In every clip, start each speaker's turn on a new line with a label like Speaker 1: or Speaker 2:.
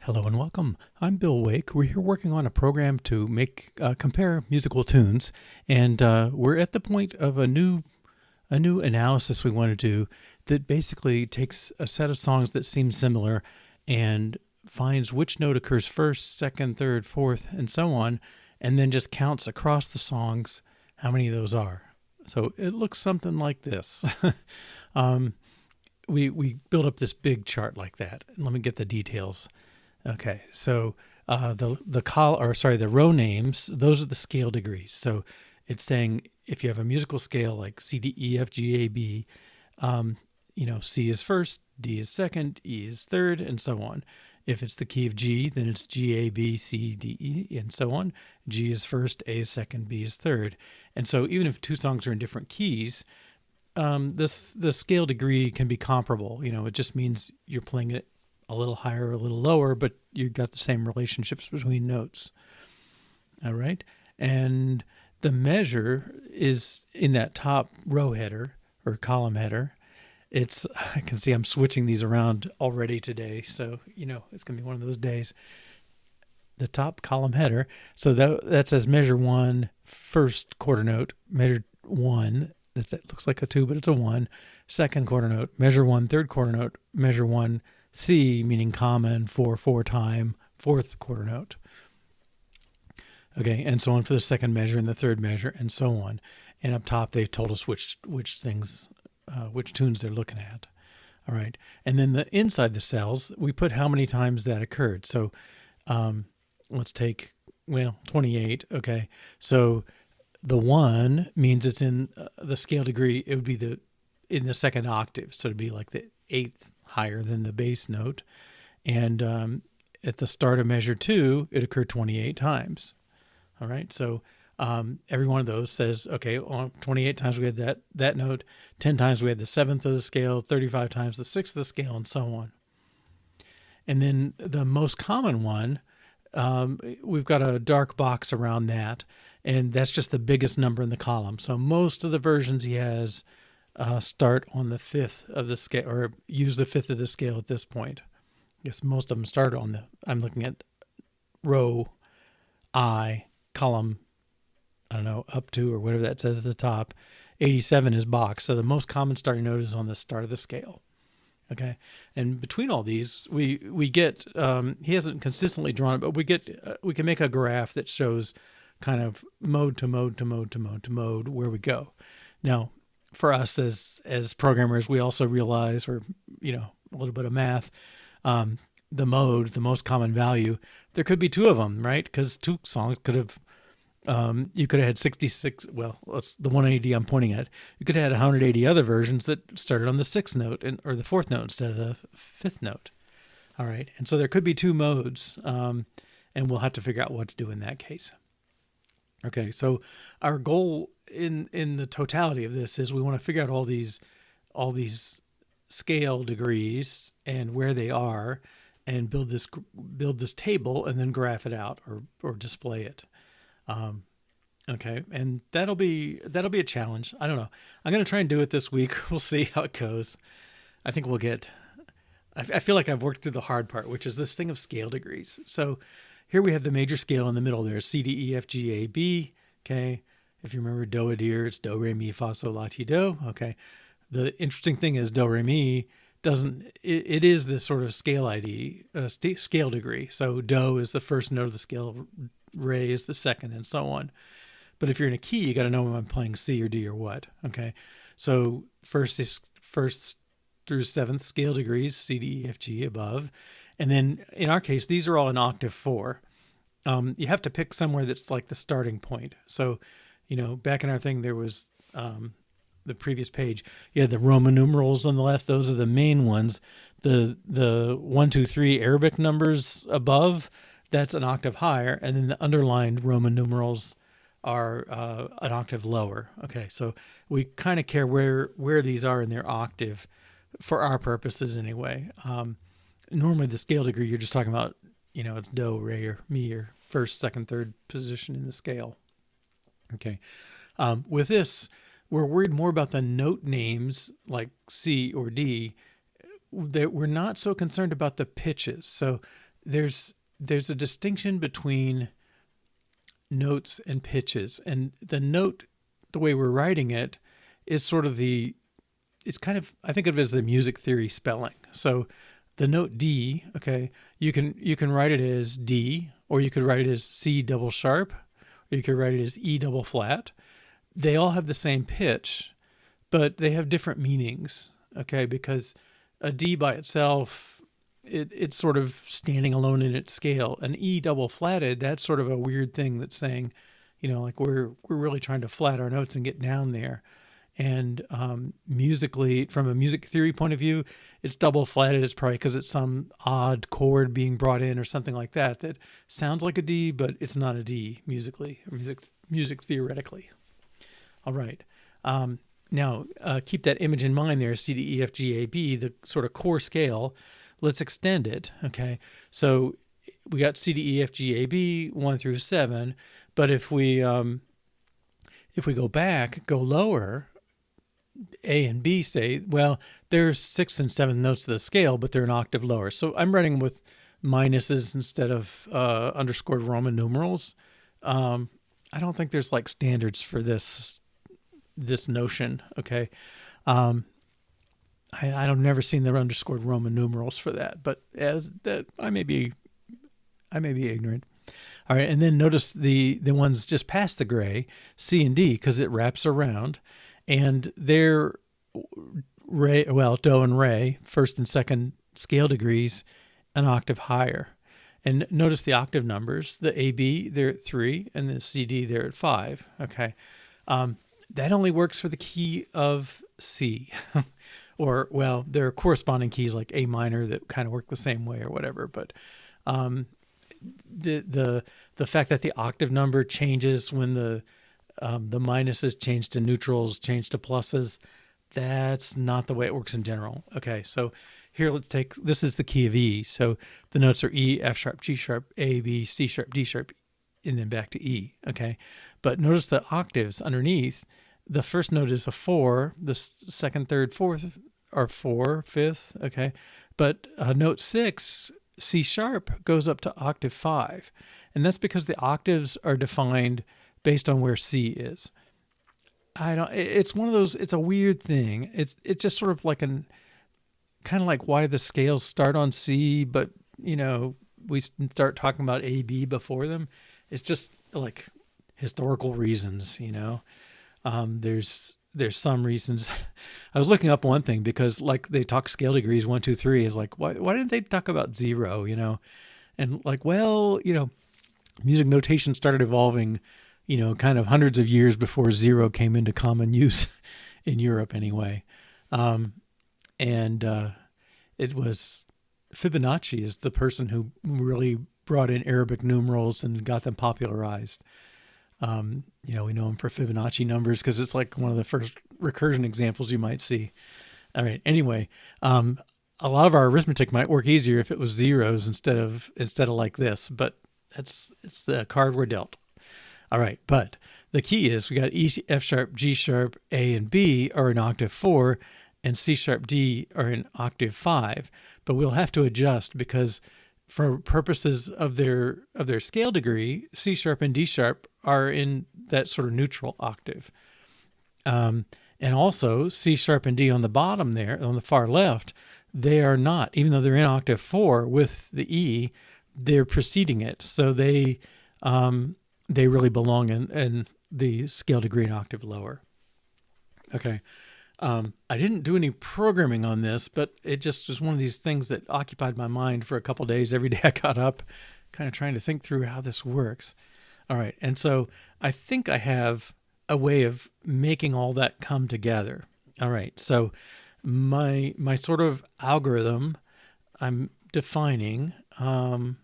Speaker 1: Hello and welcome. I'm Bill Wake. We're here working on a program to compare musical tunes, and we're at the point of a new analysis we want to do that basically takes a set of songs that seem similar and finds which note occurs first, second, third, fourth, and so on, and then just counts across the songs how many of those are. So it looks something like this. We build up this big chart like that. Let me get the details. Okay, so the row names, those are the scale degrees. So it's saying if you have a musical scale like C, D, E, F, G, A, B, C is first, D is second, E is third, and so on. If it's the key of G, then it's G, A, B, C, D, E, and so on. G is first, A is second, B is third. And so even if two songs are in different keys, the scale degree can be comparable. It just means you're playing it a little higher or a little lower, but you've got the same relationships between notes. All right. And the measure is in that top row header or column header. I can see I'm switching these around already today. So, it's going to be one of those days. The top column header. So that says measure 1, first quarter note, measure 1. That looks like a 2, but it's a 1. Second quarter note, measure 1, third quarter note, measure 1, C, meaning common, 4 time, fourth quarter note. Okay, and so on for the second measure and the third measure, and so on. And up top, they told us which tunes they're looking at. All right, and then inside the cells, we put how many times that occurred. So let's take 28. Okay, so the 1 means it's in the scale degree. It would be in the second octave, so it'd be like the 8th higher than the bass note. And at the start of measure 2, it occurred 28 times. All right, so every one of those says, okay, 28 times we had that note, 10 times we had the 7th of the scale, 35 times the 6th of the scale, and so on. And then the most common one, we've got a dark box around that, and that's just the biggest number in the column. So most of the versions he has start on the 5th of the scale, or use the 5th of the scale at this point. I guess most of them start I'm looking at row I, column, up to, or whatever that says at the top. 87 is box. So the most common starting note is on the start of the scale. Okay. And between all these, we get, he hasn't consistently drawn it, but we can make a graph that shows kind of mode to mode to mode to mode to mode where we go. Now, for us as programmers, we also realize, or, a little bit of math, the mode, the most common value, there could be two of them, right? Because two songs could have, you could have had 66, that's the 180 I'm pointing at. You could have had 180 other versions that started on the 6th note or the 4th note instead of the 5th note. All right. And so there could be two modes, and we'll have to figure out what to do in that case. Okay. So our goal in the totality of this is we want to figure out all these scale degrees and where they are, and build this table and then graph it out or display it. Okay. And that'll be a challenge. I don't know. I'm going to try and do it this week. We'll see how it goes. I think I feel like I've worked through the hard part, which is this thing of scale degrees. So here we have the major scale in the middle there, C, D, E, F, G, A, B. Okay. If you remember do, a, dear, it's do, re, mi, fa, sol, la, ti, do. Okay. The interesting thing is do, re, mi it is this sort of scale ID, scale degree. So do is the first note of the scale, re is the second, and so on. But if you're in a key, you got to know when I'm playing C or D or what. Okay. So first through 7th scale degrees, C, D, E, F, G above. And then in our case, these are all in octave 4. You have to pick somewhere that's like the starting point. So, back in our thing, there was, the previous page, you had the Roman numerals on the left. Those are the main ones. The 1, 2, 3 Arabic numbers above, that's an octave higher. And then the underlined Roman numerals are an octave lower. Okay, so we kind of care where these are in their octave for our purposes anyway. Normally the scale degree, you're just talking about, it's do, re, or mi, or first, second, third position in the scale. Okay. With this, we're worried more about the note names like C or D. That we're not so concerned about the pitches. So there's a distinction between notes and pitches, and the note, the way we're writing it, is sort of it's kind of, I think of it as the music theory spelling. So the note D, okay, you can write it as D, or you could write it as C double sharp, or you could write it as E double flat. They all have the same pitch, but they have different meanings, okay, because a D by itself, it's sort of standing alone in its scale. An E double flatted, that's sort of a weird thing that's saying, like we're really trying to flat our notes and get down there. And musically, from a music theory point of view, it's double flatted. It's probably because it's some odd chord being brought in or something like that that sounds like a D, but it's not a D musically, or music theoretically. All right. Now, keep that image in mind there, C, D, E, F, G, A, B, the sort of core scale. Let's extend it, okay? So we got C, D, E, F, G, A, B, 1 through 7. But if we go back, go lower, A and B say, well, there's 6th and 7th notes of the scale, but they're an octave lower. So I'm writing with minuses instead of underscored Roman numerals. I don't think there's like standards for this notion, okay? I've never seen the underscored Roman numerals for that, but as that, I may be ignorant. All right, and then notice the ones just past the gray, C and D, because it wraps around, and they're do and re, first and second scale degrees, an octave higher. And notice the octave numbers. The A, B, they're at 3, and the C, D, they're at 5. Okay, that only works for the key of C. Or, well, there are corresponding keys like A minor that kind of work the same way or whatever. But the fact that the octave number changes when the minuses change to neutrals, change to pluses, that's not the way it works in general. Okay, so here this is the key of E. So the notes are E, F sharp, G sharp, A, B, C sharp, D sharp, and then back to E. Okay, but notice the octaves underneath. The first note is a 4, the second, third, fourth are 4, fifth, okay? But note 6, C sharp, goes up to octave 5. And that's because the octaves are defined based on where C is. It's one of those, it's a weird thing. It's just sort of like kind of like why the scales start on C, but, we start talking about A, B before them. It's just like historical reasons, There's some reasons. I was looking up one thing because like they talk scale degrees 1, 2, 3. It's like, why didn't they talk about 0, And like, well, music notation started evolving, kind of hundreds of years before 0 came into common use in Europe anyway. It was Fibonacci is the person who really brought in Arabic numerals and got them popularized. We know him for Fibonacci numbers because it's like one of the first recursion examples you might see. All right. Anyway, a lot of our arithmetic might work easier if it was zeros instead of like this, but it's the card we're dealt. All right. But the key is we got E, F sharp, G sharp, A, and B are in octave 4, and C sharp, D are in octave 5. But we'll have to adjust because for purposes of their scale degree, C sharp and D sharp are in that sort of neutral octave. And also C sharp and D on the bottom there, on the far left, they are not, even though they're in octave 4 with the E, they're preceding it. So they really belong in the scale degree an octave lower. Okay. I didn't do any programming on this, but it just was one of these things that occupied my mind for a couple of days. Every day I got up kind of trying to think through how this works. All right. And so I think I have a way of making all that come together. All right. So my sort of algorithm I'm defining, I'm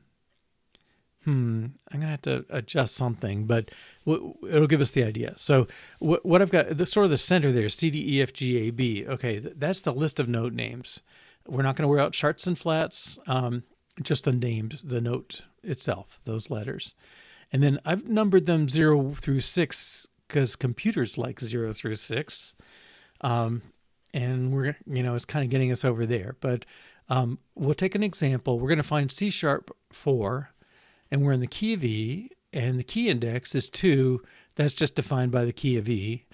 Speaker 1: going to have to adjust something, but it'll give us the idea. So what I've got, the sort of the center there, C, D, E, F, G, A, B. Okay, that's the list of note names. We're not going to worry about charts and flats, just the names, the note itself, those letters. And then I've numbered them 0 through 6 because computers like 0 through 6. And we're, it's kind of getting us over there. But We'll take an example. We're going to find C sharp 4, and we're in the key of E, and the key index is 2. That's just defined by the key of E.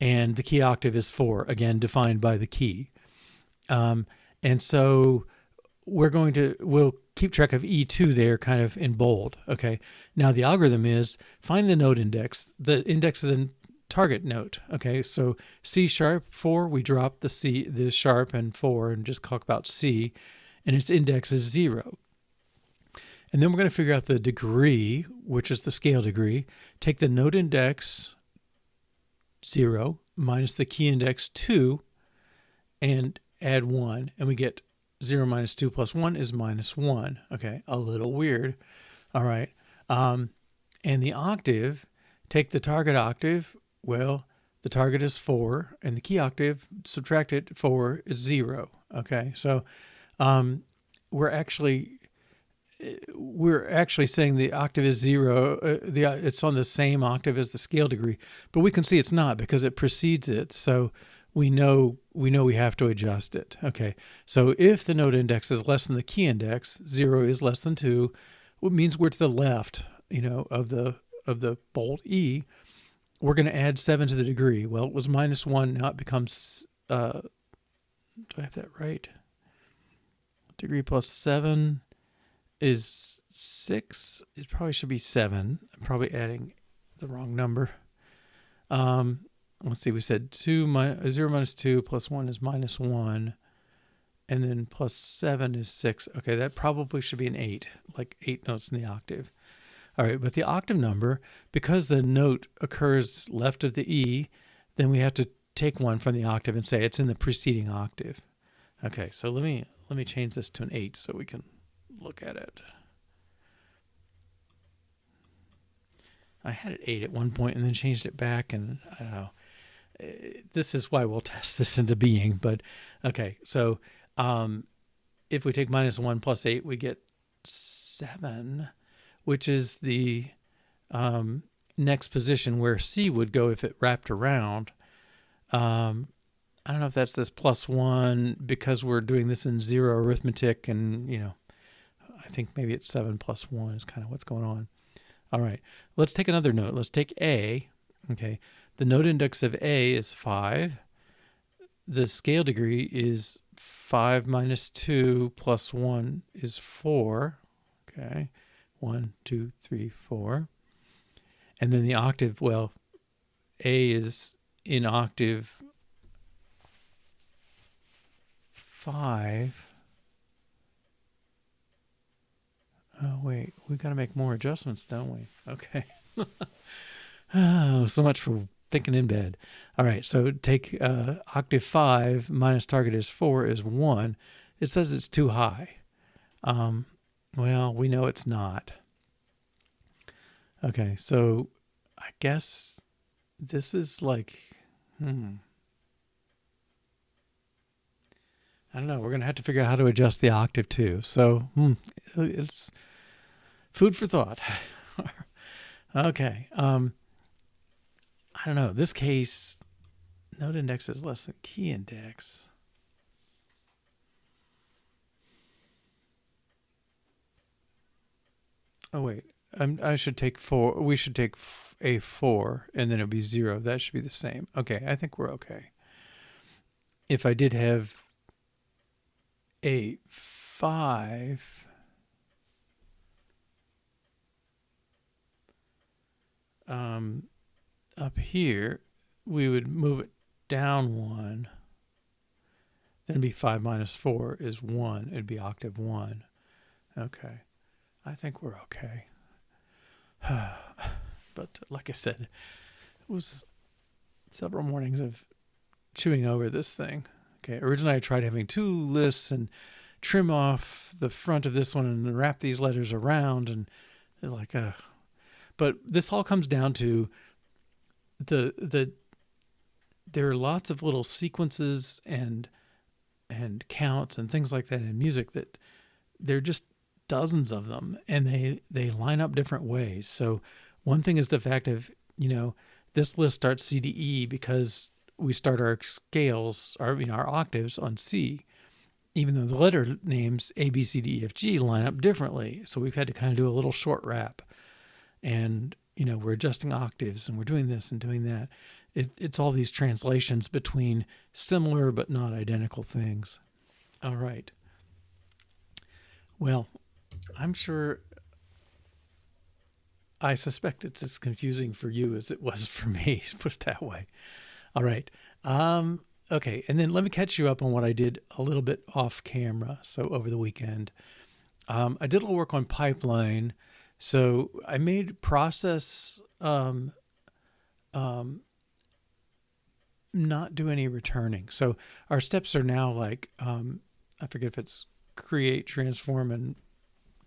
Speaker 1: And the key octave is 4, again, defined by the key. And so we'll keep track of E2 there kind of in bold. Okay. Now the algorithm is find the note index, the index of the target note. Okay. So C sharp 4, we drop the sharp and 4 and just talk about C, and its index is 0. And then we're going to figure out the degree, which is the scale degree. Take the note index 0 minus the key index 2 and add 1, and we get 0 minus 2 plus 1 is minus 1. Okay, a little weird. All right. And the octave, take the target octave. Well, the target is 4, and the key octave, subtract it, 4 is 0. Okay, so we're actually saying the octave is 0. It's on the same octave as the scale degree, but we can see it's not because it precedes it. So we know we have to adjust it. Okay, so if the note index is less than the key index, 0 is less than 2, it means we're to the left, of the bolt E. We're going to add 7 to the degree. Well, it was minus 1. Now it becomes, do I have that right? Degree plus 7 is 6. It probably should be 7. I'm probably adding the wrong number. Let's see, we said 0 minus 2 plus 1 is minus 1. And then plus 7 is 6. Okay, that probably should be an 8, like 8 notes in the octave. All right, but the octave number, because the note occurs left of the E, then we have to take one from the octave and say it's in the preceding octave. Okay, so let me change this to an 8 so we can look at it. I had it 8 at one point and then changed it back, and I don't know. This is why we'll test this into being, but okay, so if we take minus 1 plus 8, we get 7, which is the next position where C would go if it wrapped around. I don't know if that's this plus 1 because we're doing this in 0 arithmetic, and I think maybe it's 7 plus 1 is kind of what's going on. All right, let's take another note. Let's take A. Okay, the note index of A is 5. The scale degree is 5 minus 2 plus 1 is 4. Okay, 1, 2, 3, 4. And then the octave, well, A is in octave 5. Oh, wait, we got to make more adjustments, don't we? Okay. Oh, so much for thinking in bed. All right, so take octave 5 minus target is 4 is 1. It says it's too high. Well, we know it's not. Okay, so I guess this is like, I don't know. We're going to have to figure out how to adjust the octave too. So it's food for thought. Okay. I don't know. This case, note index is less than key index. Oh, wait. I should take 4. We should take a 4, and then it'll be 0. That should be the same. Okay, I think we're okay. If I did have a 5, up here, we would move it down 1. Then it'd be 5 minus 4 is 1. It'd be octave 1. Okay. I think we're okay. But like I said, it was several mornings of chewing over this thing. Okay. Originally, I tried having 2 lists and trim off the front of this one and wrap these letters around, and it's like, but this all comes down to there are lots of little sequences and counts and things like that in music that they're just dozens of them, and they line up different ways. So one thing is the fact of, this list starts C to E because we start our scales, our octaves on C. even though the letter names A, B, C, D, E, F, G line up differently. So we've had to kind of do a little short wrap. And, we're adjusting octaves and we're doing this and doing that. It's all these translations between similar but not identical things. All right. Well, I'm sure, I suspect it's as confusing for you as it was for me, put it that way. All right. Okay. And then let me catch you up on what I did a little bit off camera. So over the weekend, I did a little work on pipeline. So I made process not do any returning. So our steps are now like, I forget if it's create, transform, and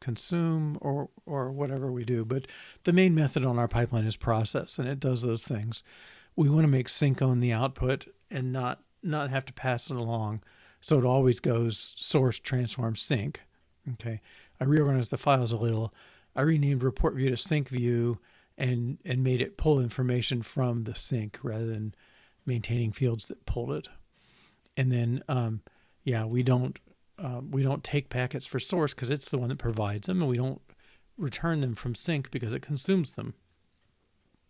Speaker 1: consume or whatever we do. But the main method on our pipeline is process, and it does those things. We want to make sync on the output and not have to pass it along. So it always goes source, transform, sync. Okay. I reorganized the files a little. I renamed report view to sync view and made it pull information from the sync rather than maintaining fields that pulled it. And then, we don't take packets for source because it's the one that provides them, and we don't return them from sync because it consumes them.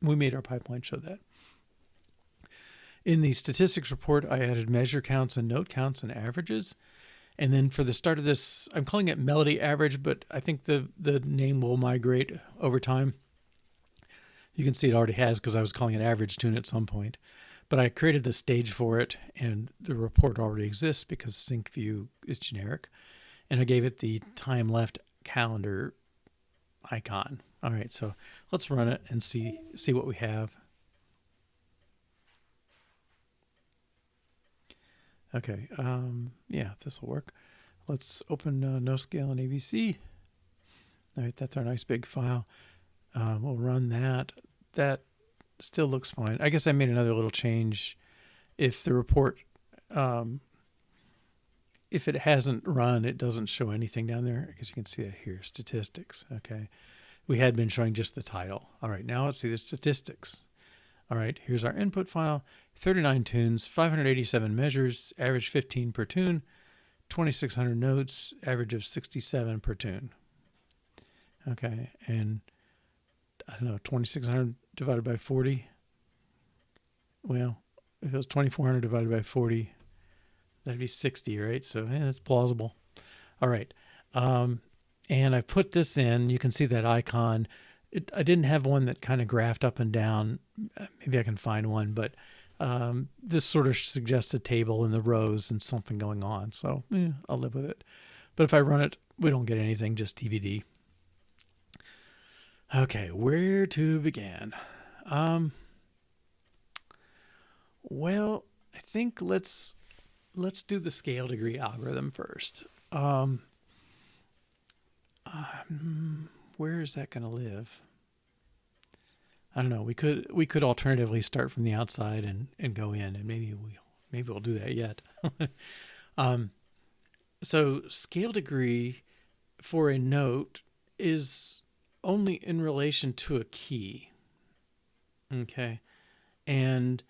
Speaker 1: We made our pipeline show that. In the statistics report, I added measure counts and note counts and averages. And then for the start of this, I'm calling it melody average, but I think the name will migrate over time. You can see it already has because I was calling it average tune at some point. But I created the stage for it, and the report already exists because sync view is generic. And I gave it the time left calendar icon. All right, so let's run it and see what we have. Okay, this will work. Let's open no scale and ABC. All right, that's our nice big file. We'll run that. That still looks fine. I guess I made another little change. If the report, if it hasn't run, it doesn't show anything down there. I guess you can see that here, statistics. Okay, we had been showing just the title. All right, now let's see the statistics. All right, here's our input file, 39 tunes, 587 measures, average 15 per tune, 2,600 notes, average of 67 per tune. Okay, and I don't know, 2,600 divided by 40. Well, if it was 2,400 divided by 40, that'd be 60, right? So that's plausible. All right, and I put this in. You can see that icon. I didn't have one that kind of graphed up and down. Maybe I can find one, but this sort of suggests a table in the rows and something going on. So I'll live with it. But if I run it, we don't get anything, just TBD. Okay, where to begin? Well, I think let's do the scale degree algorithm first. Where is that going to live? I don't know. We could alternatively start from the outside and go in, and maybe we'll do that yet. So scale degree for a note is only in relation to a key. Okay, and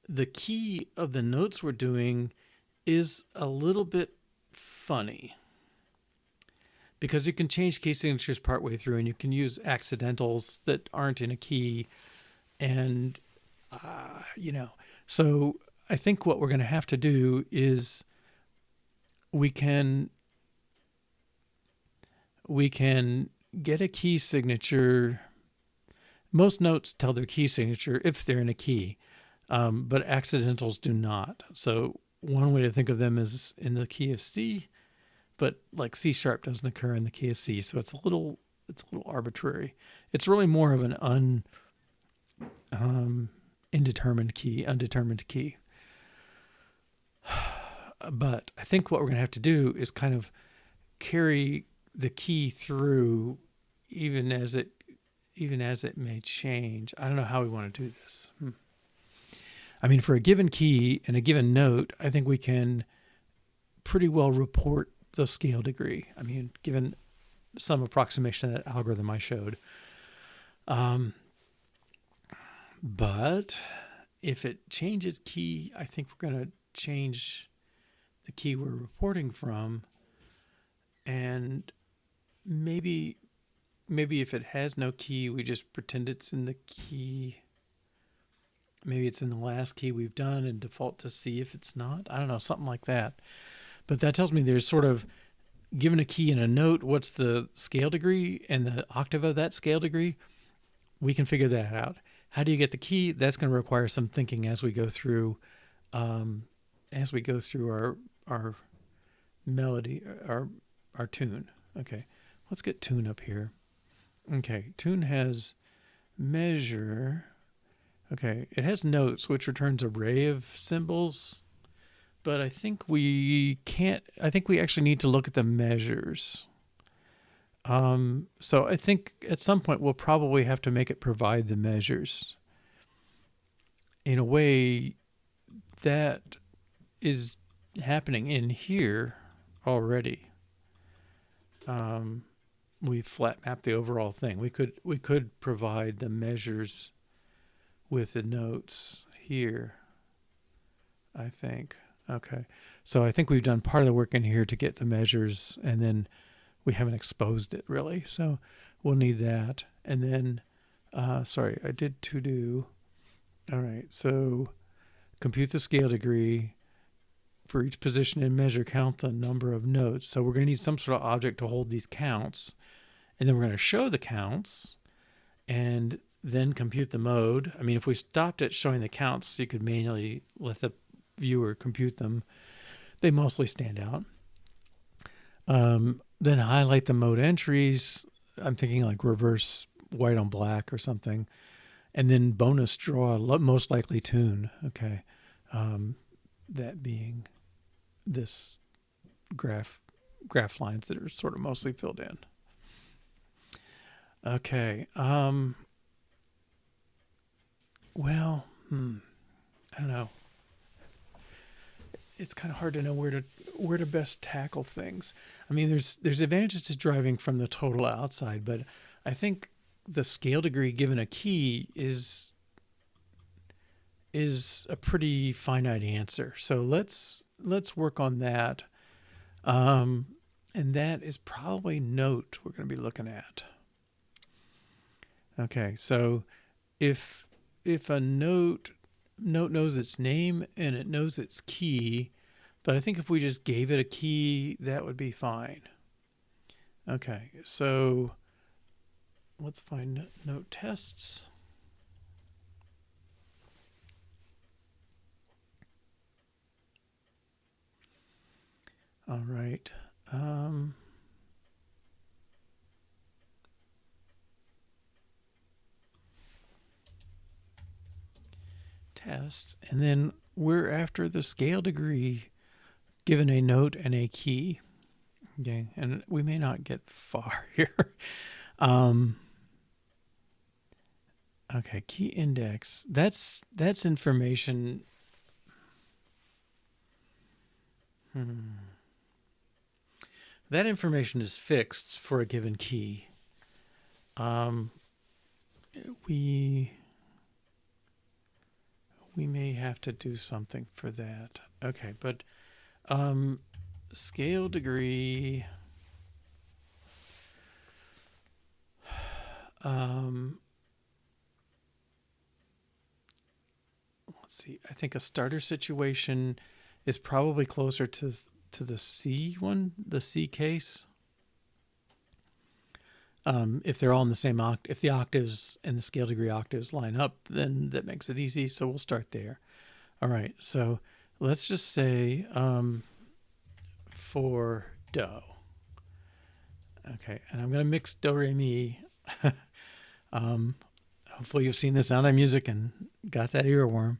Speaker 1: the key of the notes we're doing is a little bit funny, because you can change key signatures partway through, and you can use accidentals that aren't in a key. And, so I think what we're going to have to do is we can get a key signature. Most notes tell their key signature if they're in a key, but accidentals do not. So one way to think of them is in the key of C, but like C sharp doesn't occur in the key of C, so it's a little arbitrary. It's really more of an undetermined key. But I think what we're going to have to do is kind of carry the key through, even as it may change. I don't know how we want to do this. I mean, for a given key and a given note, I think we can pretty well report the scale degree. I mean, given some approximation of that algorithm I showed. But if it changes key, I think we're going to change the key we're reporting from. And maybe if it has no key, we just pretend it's in the key. Maybe it's in the last key we've done and default to C if it's not. I don't know, something like that. But that tells me there's sort of, given a key and a note, what's the scale degree and the octave of that scale degree? We can figure that out. How do you get the key? That's going to require some thinking as we go through, um, our melody, our tune. Okay, let's get tune up here. Okay, tune has measure. Okay, it has notes, which returns array of symbols, but I think we can't. I think we actually need to look at the measures. So I think at some point we'll probably have to make it provide the measures. In a way, that is happening in here already. We flat map the overall thing. We could provide the measures with the notes here, I think. Okay. So I think we've done part of the work in here to get the measures, and then we haven't exposed it really. So we'll need that. And then, sorry, I did to do. All right. So compute the scale degree. For each position and measure, count the number of notes. So we're going to need some sort of object to hold these counts. And then we're going to show the counts and then compute the mode. I mean, if we stopped at showing the counts, you could manually let the viewer compute them. They mostly stand out. Then highlight the mode entries. I'm thinking like reverse white on black or something. And then bonus draw most likely tune. Okay. That being this graph lines that are sort of mostly filled in. Okay. Well, I don't know. It's kind of hard to know where to best tackle things. I mean, there's advantages to driving from the total outside, but I think the scale degree given a key is a pretty finite answer. So let's work on that. And that is probably note we're going to be looking at. Okay, so if a note knows its name and it knows its key, but I think if we just gave it a key, that would be fine. Okay, so let's find note tests. All right. Test, and then we're after the scale degree given a note and a key. Okay, and we may not get far here. Okay, key index. That's information. That information is fixed for a given key. We may have to do something for that. Okay, but scale degree. Let's see. I think a starter situation is probably closer to the C one, the C case. If they're all in the same octave, if the octaves and the scale degree octaves line up, then that makes it easy. So we'll start there. All right. So let's just say for do. Okay, and I'm going to mix do re mi. Hopefully you've seen the Sound of Music and got that earworm.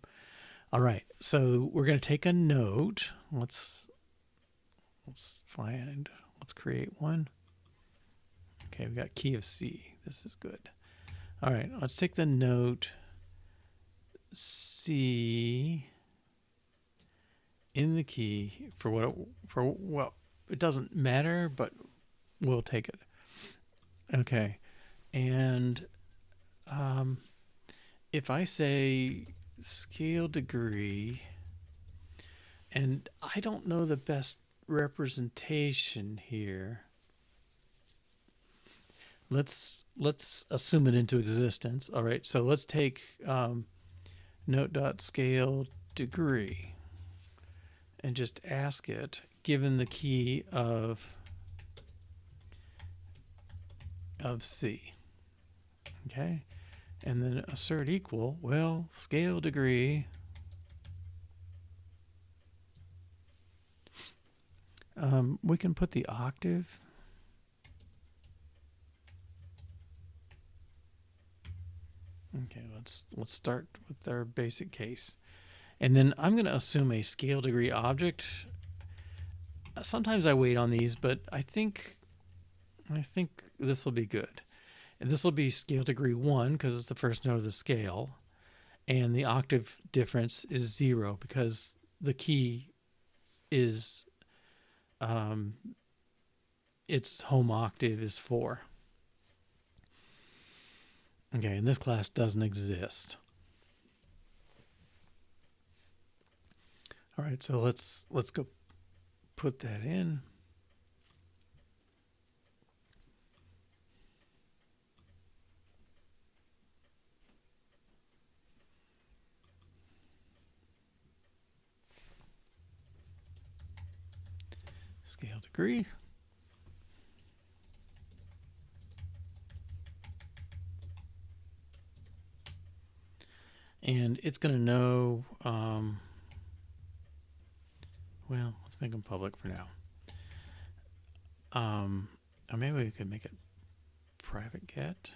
Speaker 1: All right, so we're going to take a note. Let's create one. Okay, we got key of C. This is good. All right, let's take the note C in the key well, it doesn't matter, but we'll take it. Okay, and if I say scale degree, and I don't know the best representation here. let's assume it into existence. All right, so let's take note.scale degree and just ask it, given the key of C. Okay, and then assert equal. Well, scale degree. We can put the octave. Okay, let's start with our basic case. And then I'm going to assume a scale degree object. Sometimes I wait on these, but I think this will be good. And this will be scale degree 1 because it's the first note of the scale. And the octave difference is 0 because the key is its home octave is 4. Okay, and this class doesn't exist. All right, so let's go put that in. Scale degree. And it's going to know, well, let's make them public for now. Or maybe we could make it private get.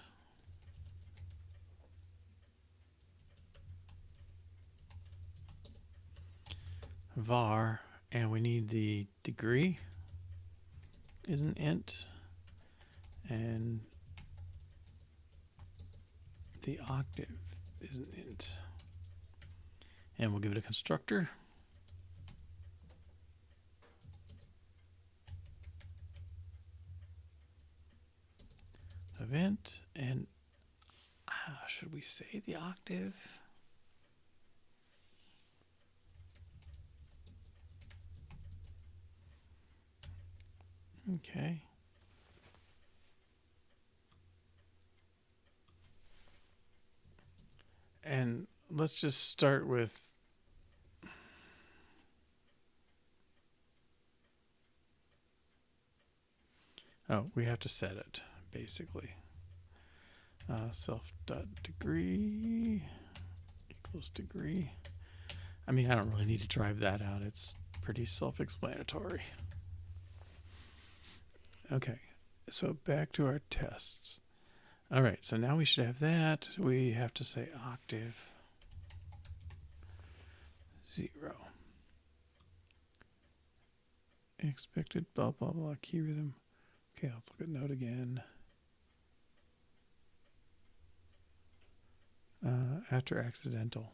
Speaker 1: Var, and we need the degree is an int, and the octave is an int. And we'll give it a constructor. Event, and should we say the octave? Okay. And let's just start with we have to set it basically. Self.degree equals degree. I mean, I don't really need to drive that out. It's pretty self-explanatory. Okay, so back to our tests. All right, so now we should have that. We have to say octave 0. Expected blah, blah, blah, key rhythm. Okay, let's look at note again. After accidental.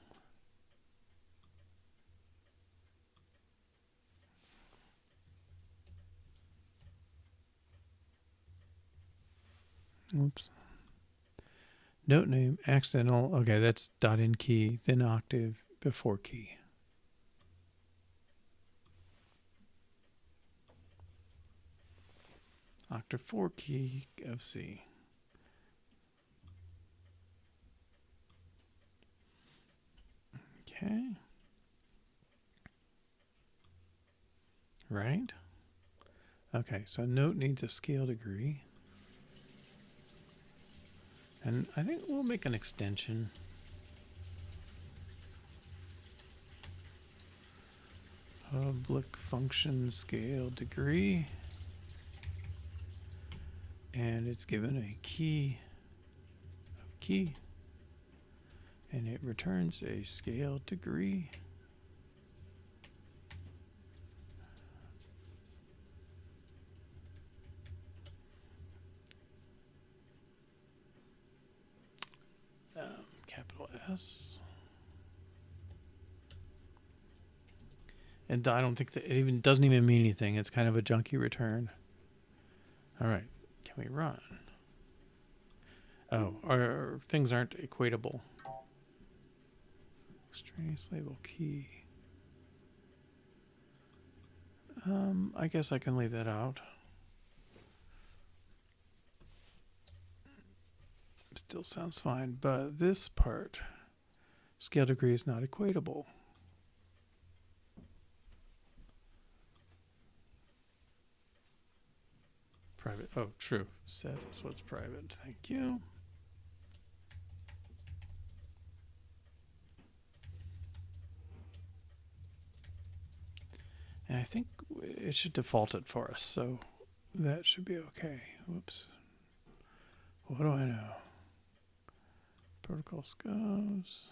Speaker 1: Oops. Note name, accidental. Okay, that's dot in key, then octave, before key. Octave 4 key of C. Okay. Right. Okay, so note needs a scale degree. And I think we'll make an extension. Public function scale degree. And it's given a key of key. And it returns a scale degree. Capital S. And I don't think that it even doesn't even mean anything. It's kind of a junky return. All right, can we run? Oh, our things aren't equatable. Extraneous label key. I guess I can leave that out. Still sounds fine, but this part, scale degree is not equatable. Private, oh, true. Set is what's private. Thank you. And I think it should default it for us, so that should be okay. Whoops. What do I know? Protocol scopes.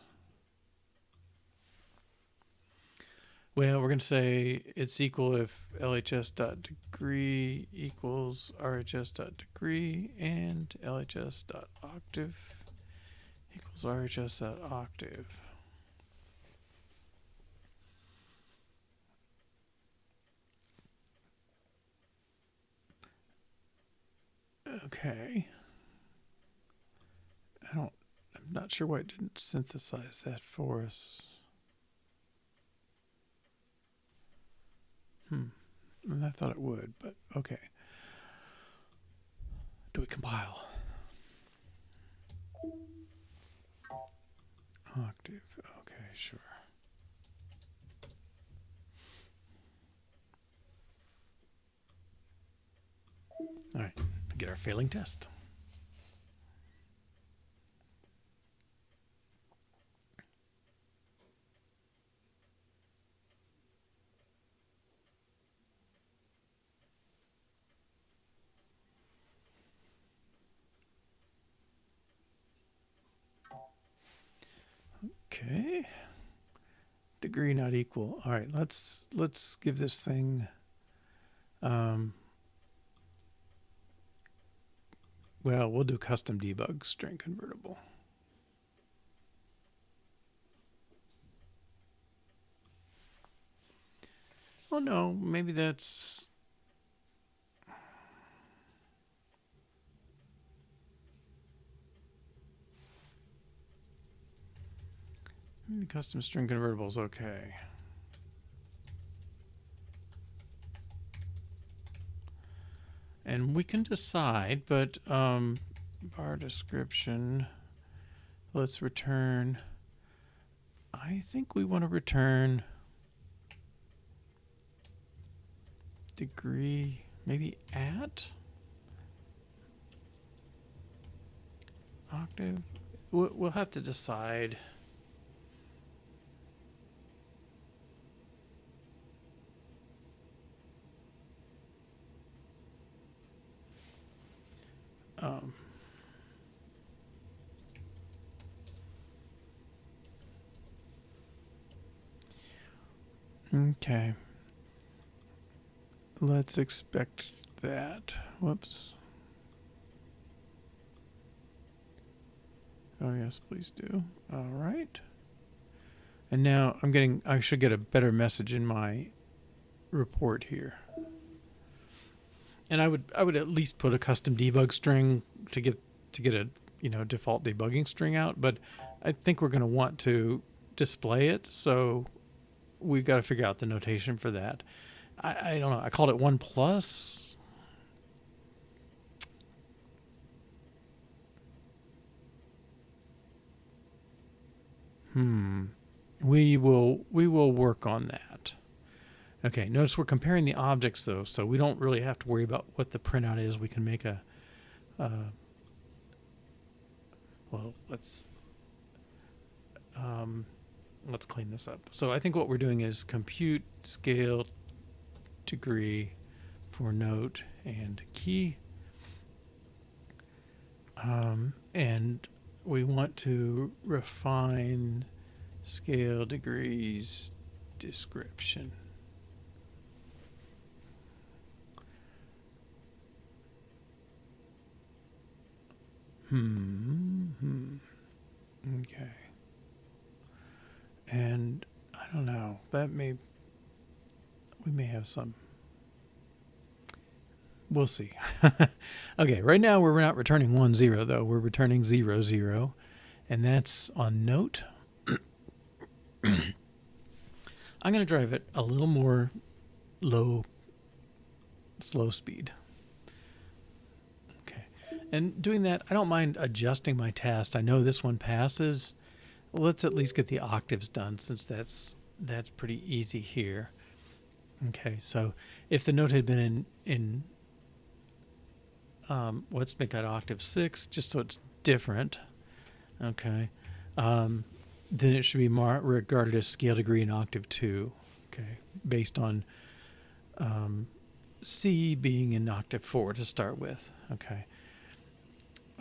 Speaker 1: Well, we're going to say it's equal if LHS.degree equals RHS.degree and LHS.octave equals RHS.octave. Okay. I'm not sure why it didn't synthesize that for us. I thought it would, but okay. Do we compile? Octave, okay, sure. All right, get our failing test. Okay. Degree not equal. All right, let's give this thing well, we'll do custom debug string convertible. Oh no, maybe that's custom string convertible is okay. And we can decide, but bar description, let's return, I think we want to return degree, maybe at octave. We'll have to decide. Okay. Let's expect that. Whoops. Oh yes, please do. All right. And now I should get a better message in my report here. And I would at least put a custom debug string to get a default debugging string out, but I think we're going to want to display it, so we've got to figure out the notation for that. I don't know. I called it 1 plus. We will work on that. Okay, notice we're comparing the objects though, so we don't really have to worry about what the printout is. We can make a well, let's clean this up. So I think what we're doing is compute scale degree for note and key. And we want to refine scale degrees description. Okay. And I don't know, we may have some, we'll see. Okay, right now we're not returning 1, 0 though, we're returning 0, 0, and that's on note. I'm going to drive it a little more slow speed. Okay, And doing that, I don't mind adjusting my test. I know this one passes. Let's at least get the octaves done, since that's pretty easy here. Okay, so if the note had been in let's make that octave 6, just so it's different. Okay, then it should be regarded as scale degree in octave 2. Okay, based on C being in octave 4 to start with. Okay.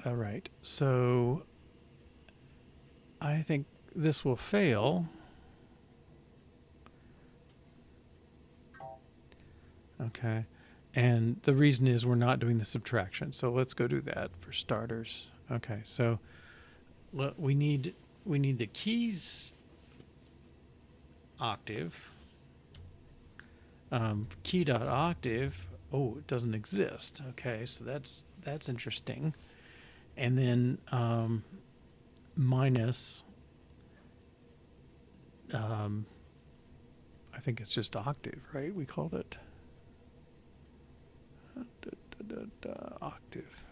Speaker 1: All right, so I think this will fail. Okay, and the reason is we're not doing the subtraction. So let's go do that for starters. Okay, so we need the keys octave. Key dot octave. Oh, it doesn't exist. Okay, so that's interesting. And then minus. I think it's just octave, right? We called it octave.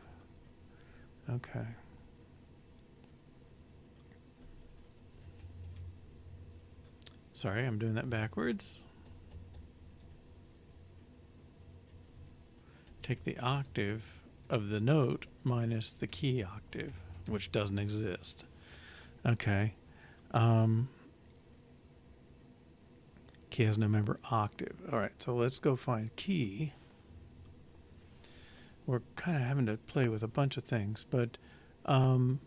Speaker 1: Okay. Sorry, I'm doing that backwards. Take the octave of the note minus the key octave, which doesn't exist. Okay. Key has no member octave. All right, so let's go find key. We're kind of having to play with a bunch of things, but octave,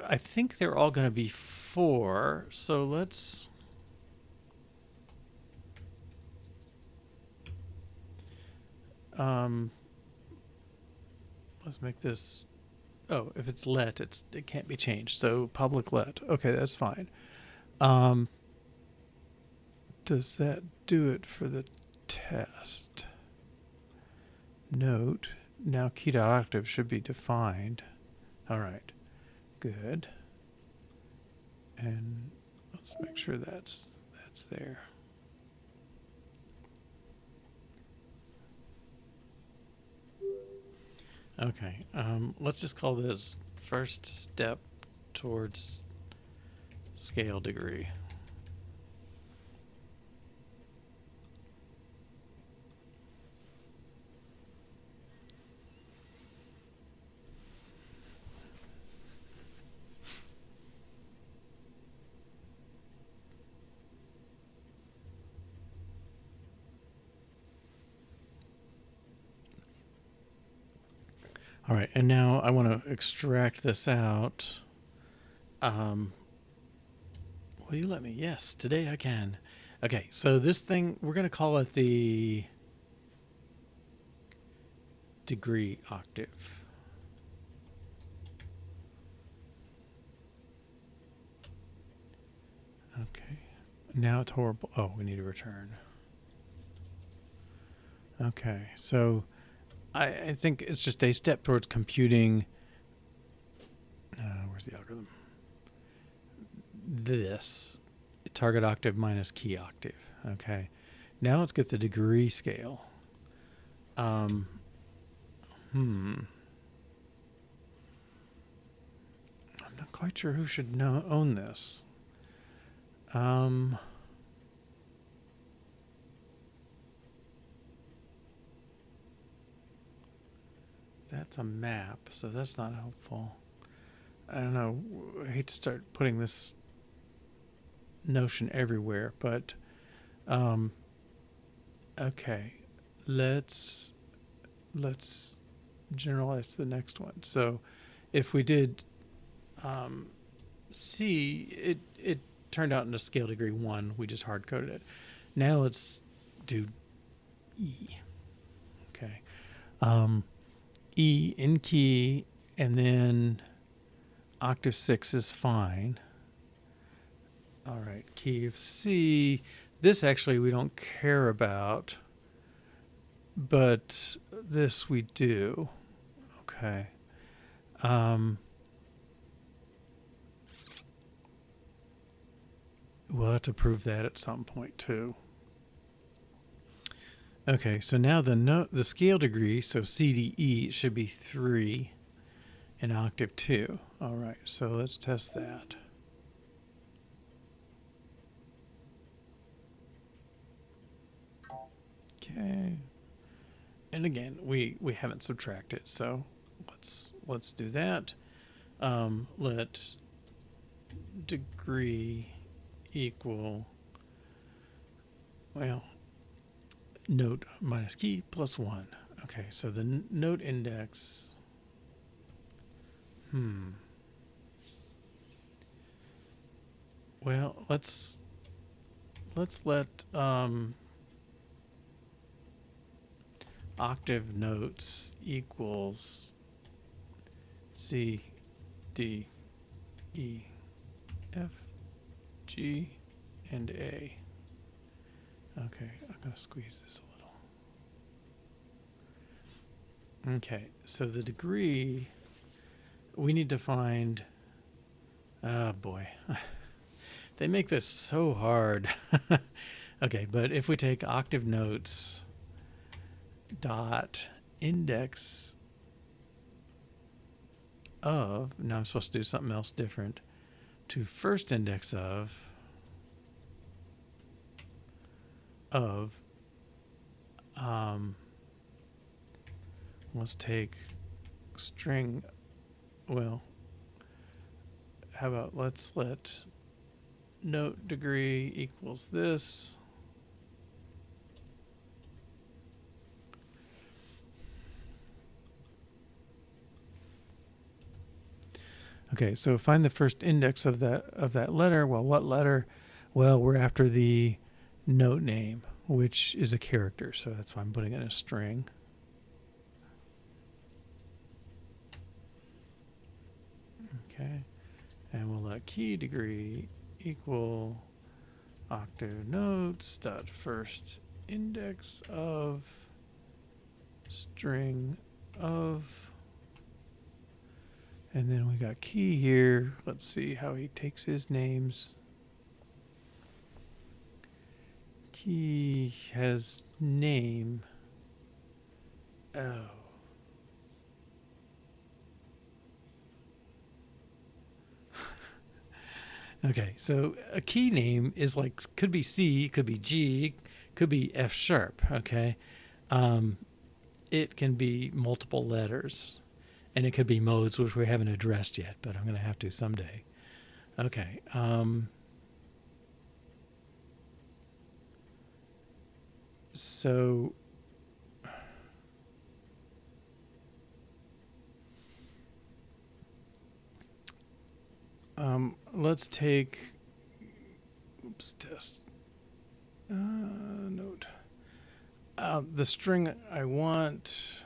Speaker 1: I think they're all going to be 4, so let's make this, oh, if it's let, it can't be changed, so public let. Okay, that's fine. Does that do it for the test? Note, now key dot octave should be defined. All right, good. And let's make sure that's there. Okay, let's just call this first step towards scale degree. All right, and now I want to extract this out. Will you let me? Yes, today I can. Okay, so this thing, we're going to call it the degree octave. Okay, now it's horrible. Oh, we need a return. Okay, so I think it's just a step towards computing. Where's the algorithm? This target octave minus key octave. Okay, now let's get the degree scale. I'm not quite sure who should own this. That's a map, so that's not helpful. I don't know. I hate to start putting this notion everywhere, but okay. Let's generalize to the next one. So if we did C, it turned out into scale degree 1. We just hard coded it. Now let's do E. Okay. E in key, and then octave 6 is fine. All right, key of C. This actually we don't care about, but this we do. Okay. We'll have to prove that at some point too. Okay, so now the scale degree, so C, D, E, should be 3 in octave 2. All right, so let's test that. Okay. And again, we haven't subtracted, so let's do that. Let degree equal, well, note minus key plus 1. Okay, so the note index, well, let's let octave notes equals C, D, E, F, G, and A. Okay, I'm going to squeeze this a little. Okay, so the degree, we need to find, oh boy, they make this so hard. Okay, but if we take octave notes dot index of, now I'm supposed to do something else different, to first index of let's take string, well, how about let's let note degree equals this. Okay, so find the first index of that letter. Well, what letter? Well, we're after the note name, which is a character, so that's why I'm putting it in a string. Okay, and we'll let key degree equal octave notes dot first index of string of, and then we got key here. Let's see how he takes his names. Key has name. Oh. Okay, so a key name is like, could be C, could be G, could be F sharp, okay? It can be multiple letters, and it could be modes, which we haven't addressed yet, but I'm going to have to someday. Okay. So let's take, test note. The string I want,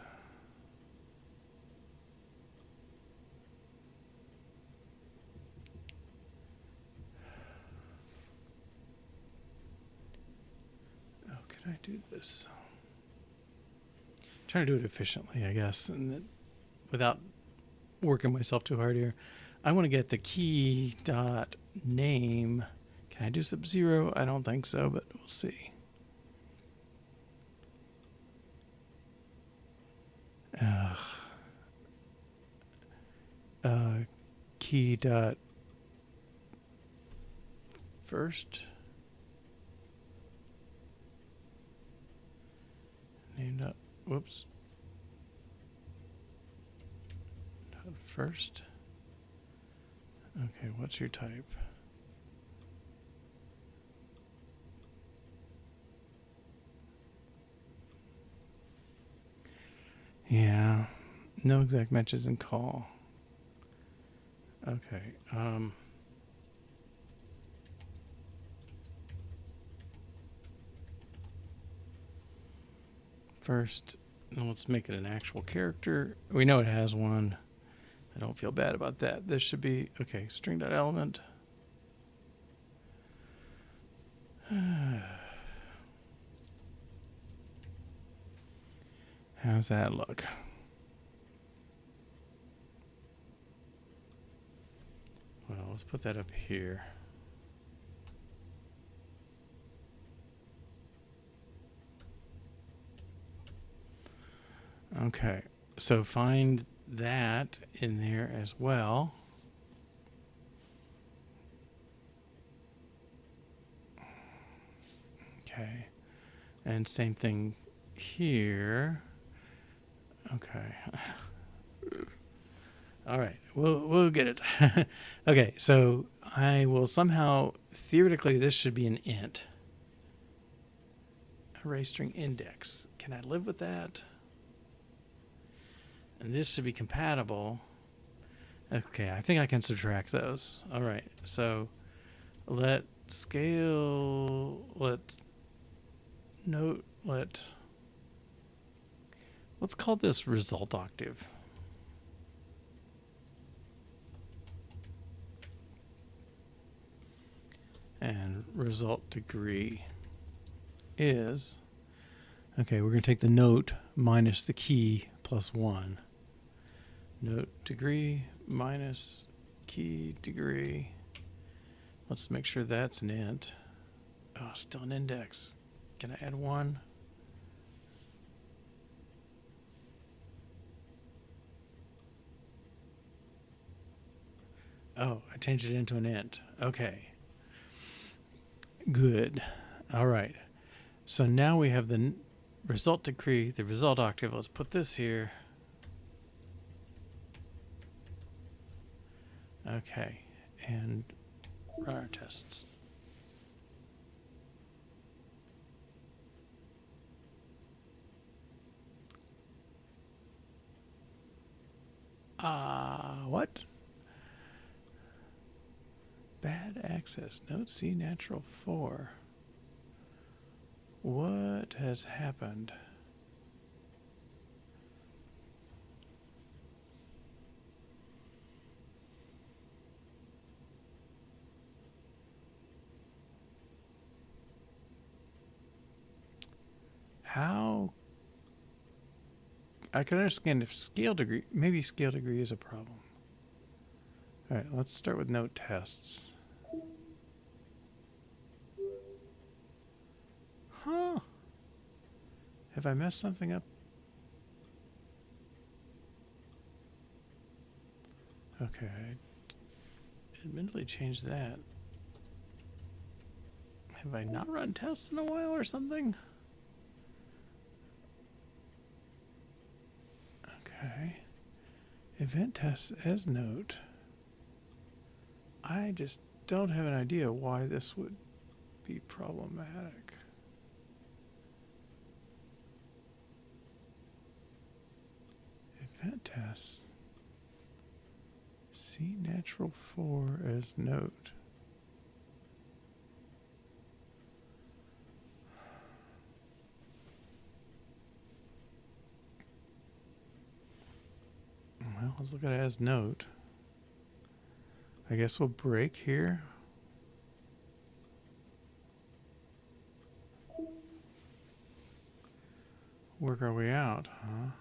Speaker 1: oh, can I do this? I'm trying to do it efficiently, I guess, and without working myself too hard here. I want to get the key dot name. Can I do sub-zero? I don't think so, but we'll see. Key dot first name dot, whoops, dot first. Okay, what's your type? Yeah, no exact matches in call. Okay. First, let's make it an actual character. We know it has one. I don't feel bad about that. This should be, okay, string.element. How's that look? Well, let's put that up here. Okay, so find that in there as well. Okay, and same thing here. Okay. All right, we'll get it. Okay, so I will somehow theoretically this should be an int, array string index. Can I live with that? And this should be compatible. Okay, I think I can subtract those. All right, so let scale, let's call this result octave. And result degree is, okay, we're going to take the note minus the key plus 1. Note degree minus key degree. Let's make sure that's an int. Oh, still an index. Can I add 1? Oh, I changed it into an int. Okay. Good. All right. So now we have the result degree, the result octave. Let's put this here. Okay. And run our tests. What? Bad access. Note C natural 4. What has happened? How? I can understand if scale degree, maybe scale degree is a problem. All right, let's start with note tests. Huh. Have I messed something up? Okay, I admittedly changed that. Have I not run tests in a while or something? Okay. Event tests as note. I just don't have an idea why this would be problematic. Event tests. C natural 4 as note. Well, let's look at it as note. I guess we'll break here. Work our way out, huh?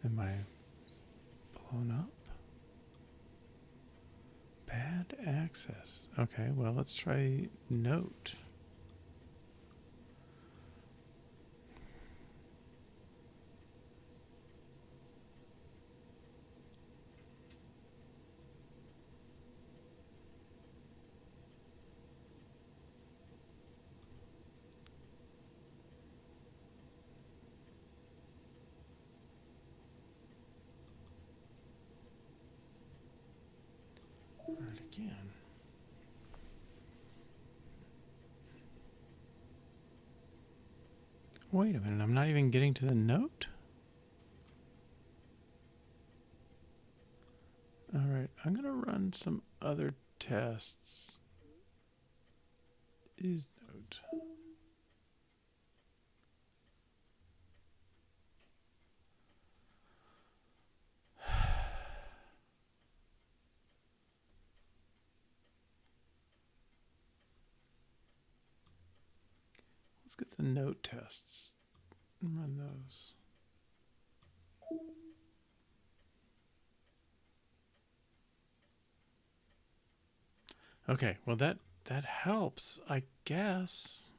Speaker 1: Am I blown up? Bad access. Okay, well, let's try note. Run it again. Wait a minute, I'm not even getting to the note? All right, I'm going to run some other tests. Is note. Let's get the note tests and run those. Okay, well that helps, I guess.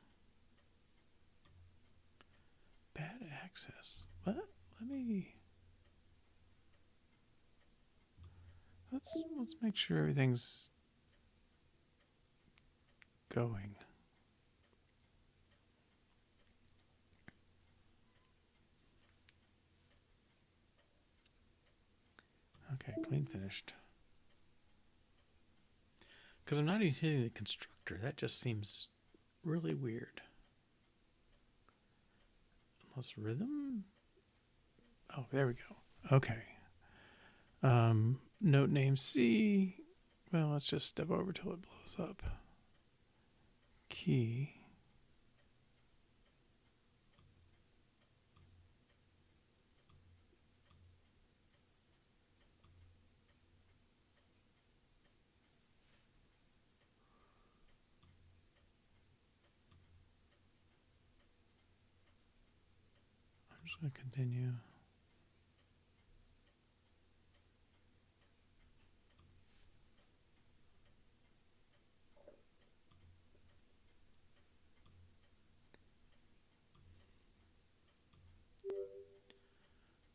Speaker 1: Bad access. What? Let me let's make sure everything's going. Okay, clean finished. Because I'm not even hitting the constructor. That just seems really weird. Unless rhythm? Oh, there we go. Okay. Note name C. Well, let's just step over till it blows up. Key. I'm just going to continue.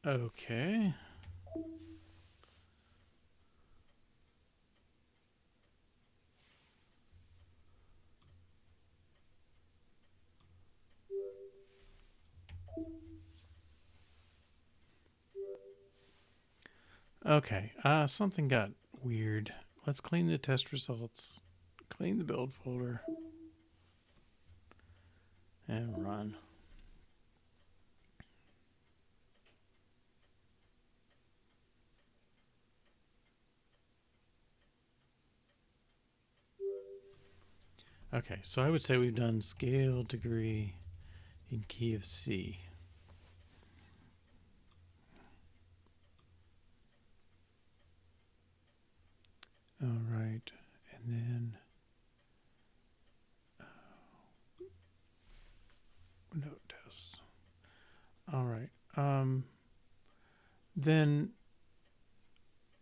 Speaker 1: Okay. Okay. Something got weird. Let's clean the test results. Clean the build folder. And run. Okay, so I would say we've done scale degree in key of C. All right, and then note tests. All right, then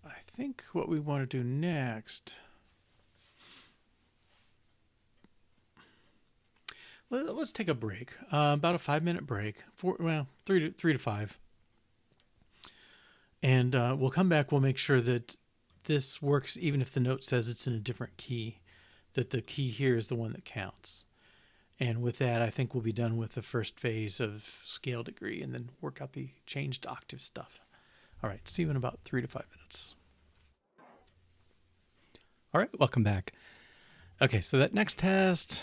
Speaker 1: I think what we want to do next. Let's take a break, about a 5-minute break, three to five, and we'll come back. We'll make sure that this works, even if the note says it's in a different key, that the key here is the one that counts. And with that, I think we'll be done with the first phase of scale degree, and then work out the changed octave stuff. All right, see you in about 3 to 5 minutes. All right, welcome back. Okay, so that next test.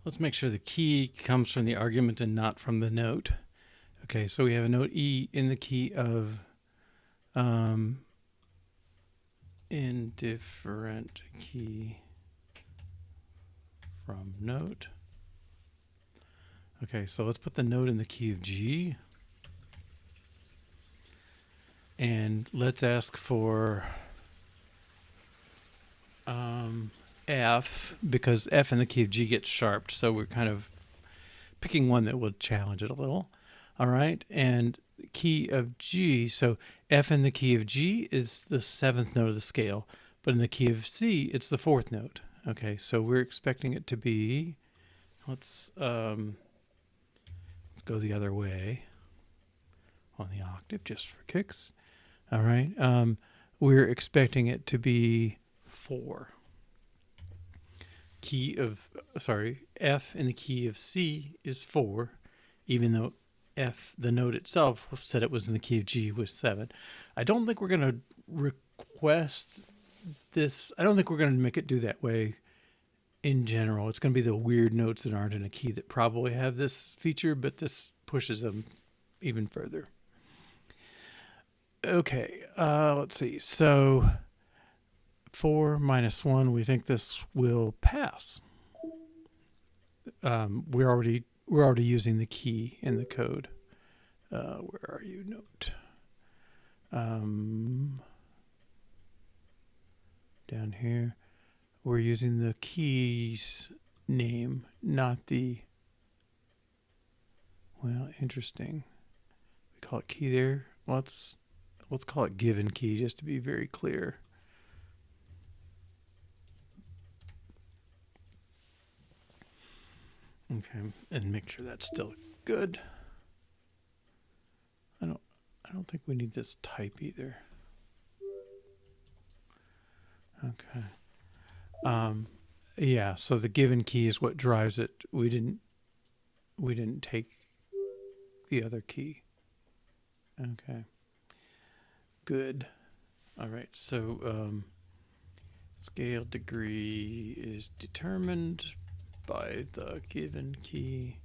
Speaker 1: Let's make sure the key comes from the argument and not from the note. Okay, so we have a note E in the key of indifferent key from note. Okay, so let's put the note in the key of G. And let's ask for F, because F in the key of G gets sharped, so we're kind of picking one that will challenge it a little. All right, and key of G, so F in the key of G is the 7th note of the scale, but in the key of C, it's the 4th note. Okay, so we're expecting it to be, let's go the other way on the octave just for kicks. All right, we're expecting it to be 4. F in the key of C is 4, even though F, the note itself, said it was in the key of G, was 7. I don't think we're going to request this. I don't think we're going to make it do that way in general. It's going to be the weird notes that aren't in a key that probably have this feature, but this pushes them even further. Okay, let's see. So 4 minus 1, we think this will pass. We're already using the key in the code. Where are you, note? Down here, we're using the key's name, not the. Well, interesting. We call it key there. Let's call it given key just to be very clear. Okay, and make sure that's still good. I don't think we need this type either. Okay. Yeah, so the given key is what drives it. We didn't take the other key. Okay. Good. All right. So scale degree is determined by the given key,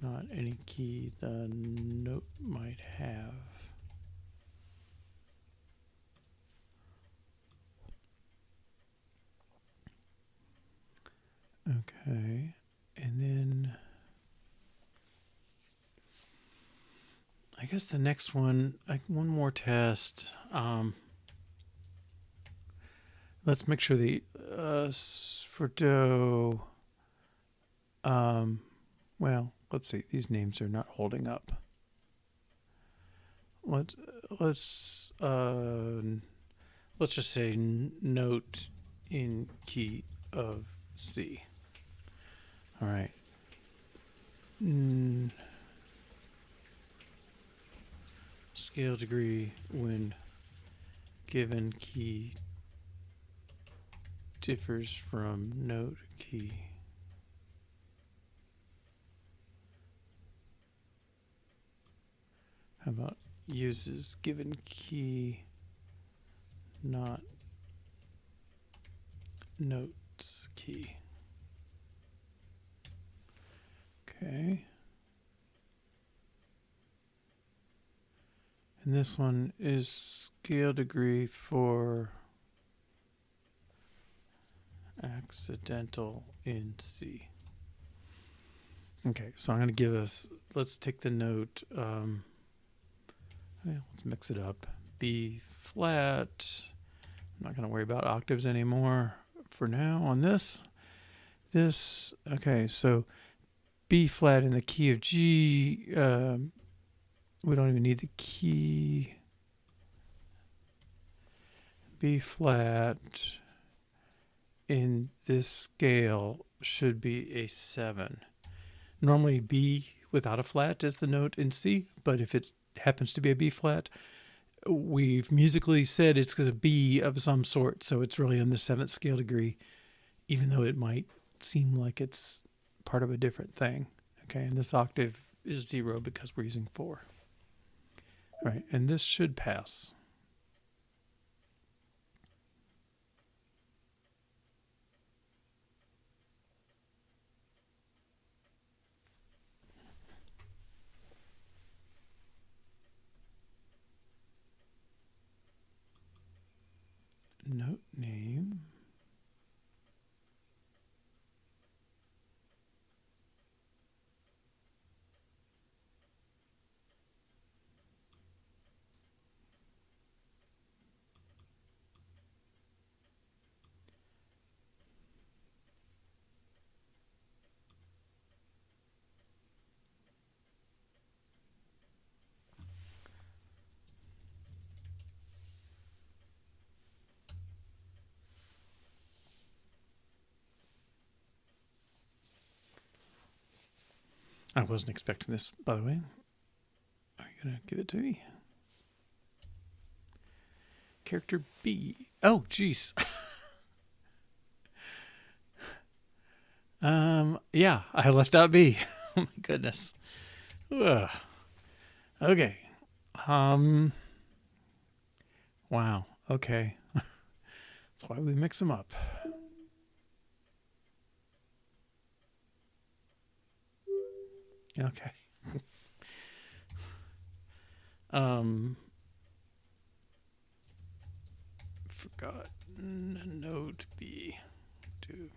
Speaker 1: not any key the note might have. Okay. And then I guess the next one, one more test. Let's make sure the for do. Well, let's see. These names are not holding up. Let's just say note in key of C. All right. Scale degree when given key differs from note key. How about uses given key, not notes key? Okay. And this one is scale degree for accidental in C. Okay, so I'm going to give us, let's take the note, let's mix it up. B flat. I'm not going to worry about octaves anymore for now on this. Okay, so B flat in the key of G. We don't even need the key. B flat in this scale should be a 7. Normally B without a flat is the note in C, but if it happens to be a B flat, we've musically said it's a B of some sort, so it's really in the 7th scale degree, even though it might seem like it's part of a different thing. Okay, and this octave is 0 because we're using 4. All right, and this should pass. Note name. I wasn't expecting this, by the way. Are you going to give it to me? Character B. Oh, jeez. Yeah, I left out B. Oh my goodness. Ugh. Okay. Wow. Okay. That's why we mix them up. Okay. Forgot note B. To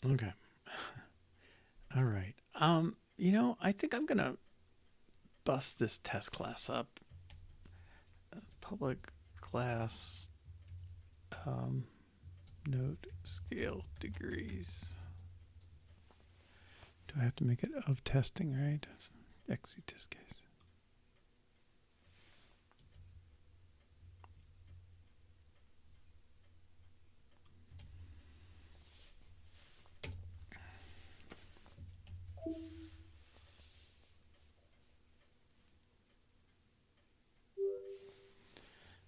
Speaker 1: okay. All right. I think I'm gonna bust this test class up. Public class Note scale degrees. Do I have to make it of testing, right? ASCII test case.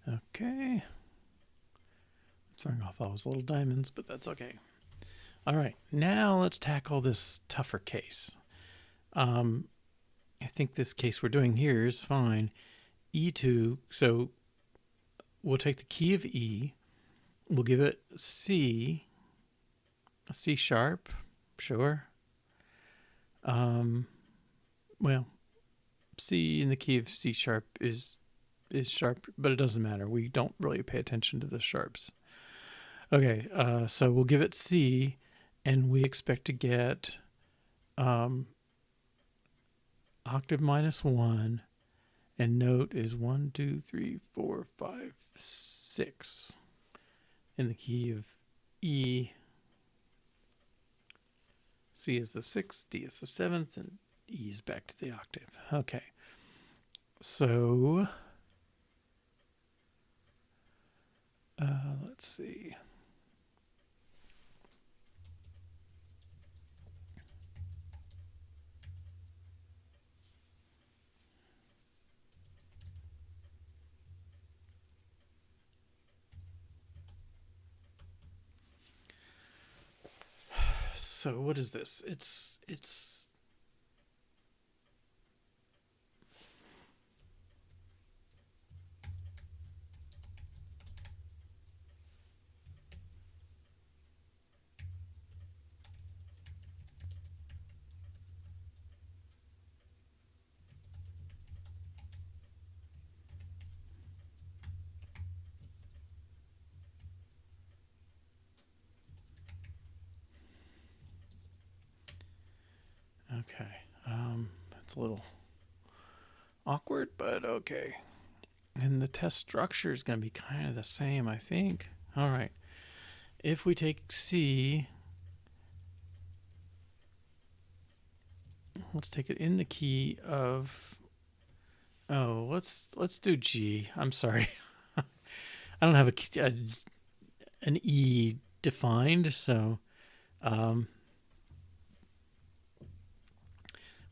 Speaker 1: Okay. Throwing off all those little diamonds, but that's okay. All right, now let's tackle this tougher case. I think this case we're doing here is fine. E2, so we'll take the key of E, we'll give it C, a C sharp, sure. Well, C in the key of C sharp is sharp, but it doesn't matter. We don't really pay attention to the sharps. Okay, so we'll give it C, and we expect to get octave minus 1, and note is 1, 2, 3, 4, 5, 6 in the key of E. C is the 6th, D is the 7th, and E is back to the octave. Okay, so let's see. So what is this? It's okay. It's a little awkward, but okay. And the test structure is going to be kind of the same, I think. All right. If we take C, let's take it in the key of, oh, let's do G. I'm sorry. I don't have an E defined, so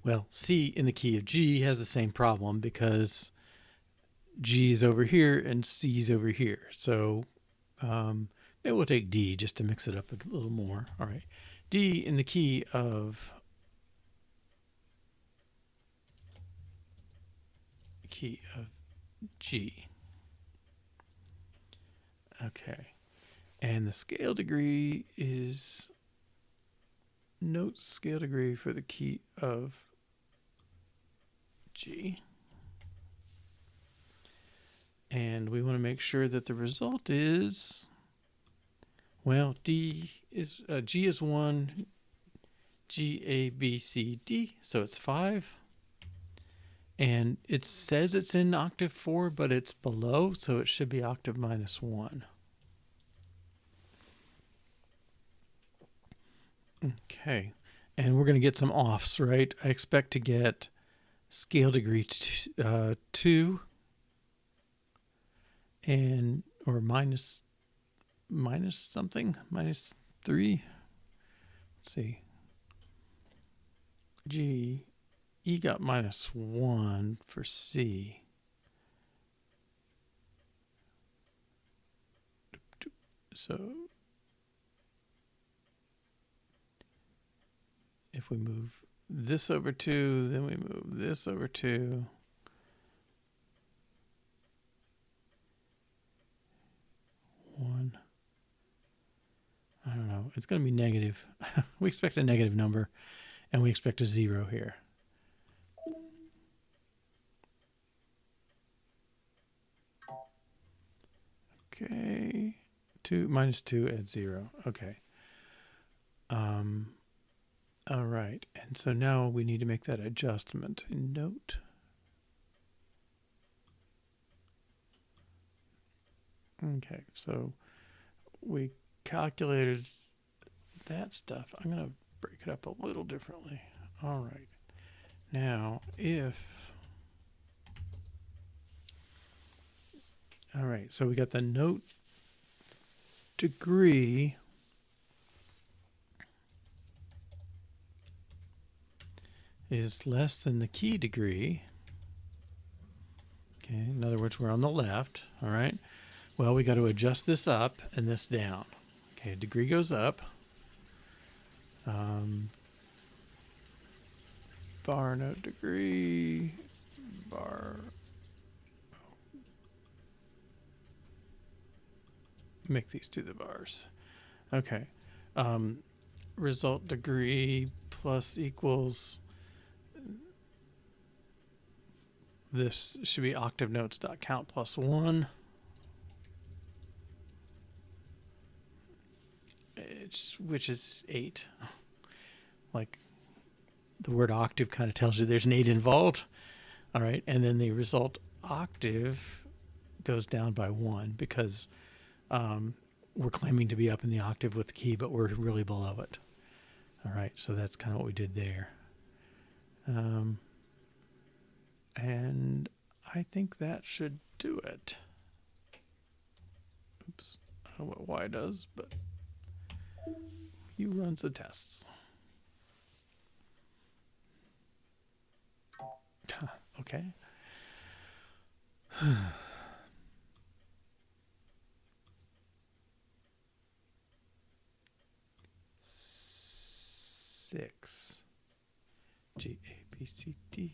Speaker 1: well, C in the key of G has the same problem because G is over here and C is over here. So maybe we'll take D just to mix it up a little more. All right. D in the key of G. Okay. And the scale degree is note scale degree for the key of G. And we want to make sure that the result is, well, D is, G is 1, G, A, B, C, D, so it's 5. And it says it's in octave 4, but it's below, so it should be octave minus 1. Okay, and we're going to get some offs, right? I expect to get scale degree 2 and or minus something, minus 3. Let's see. G, E got minus 1 for C. So if we move this over 2, then we move this over 2. I don't know. It's going to be negative. We expect a negative number, and we expect a 0 here. Okay. 2 minus 2 at 0. Okay. All right. And so now we need to make that adjustment. Note. Okay. So we calculated that stuff. I'm going to break it up a little differently. All right. Now, all right, so we got the note degree is less than the key degree. Okay, in other words, we're on the left, all right? Well, we got to adjust this up and this down. Okay, degree goes up. Bar note degree, bar. Make these two the bars. Okay. Result degree plus equals. This should be octave notes dot count plus 1. Which is 8. Like the word octave kind of tells you there's an 8 involved. All right. And then the result octave goes down by 1 because we're claiming to be up in the octave with the key, but we're really below it. All right. So that's kind of what we did there. And I think that should do it. Oops. I don't know what Y does, but he runs the tests. Okay. Six. G, A, B, C, D.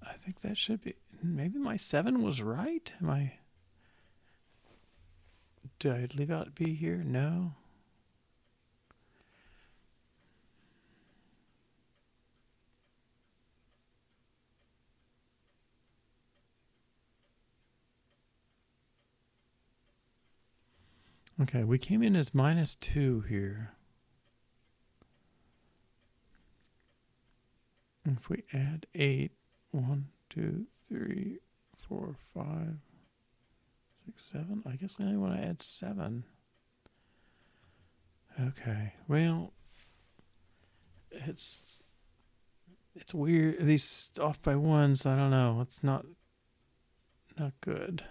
Speaker 1: I think that should be, maybe my 7 was right. Did I leave out B here? No. Okay, we came in as -2 here. And if we add 8, 1, 2, 3, 4, 5, 6, 7. I guess I only want to add 7. Okay, well, it's weird. These off by 1s, I don't know. It's not good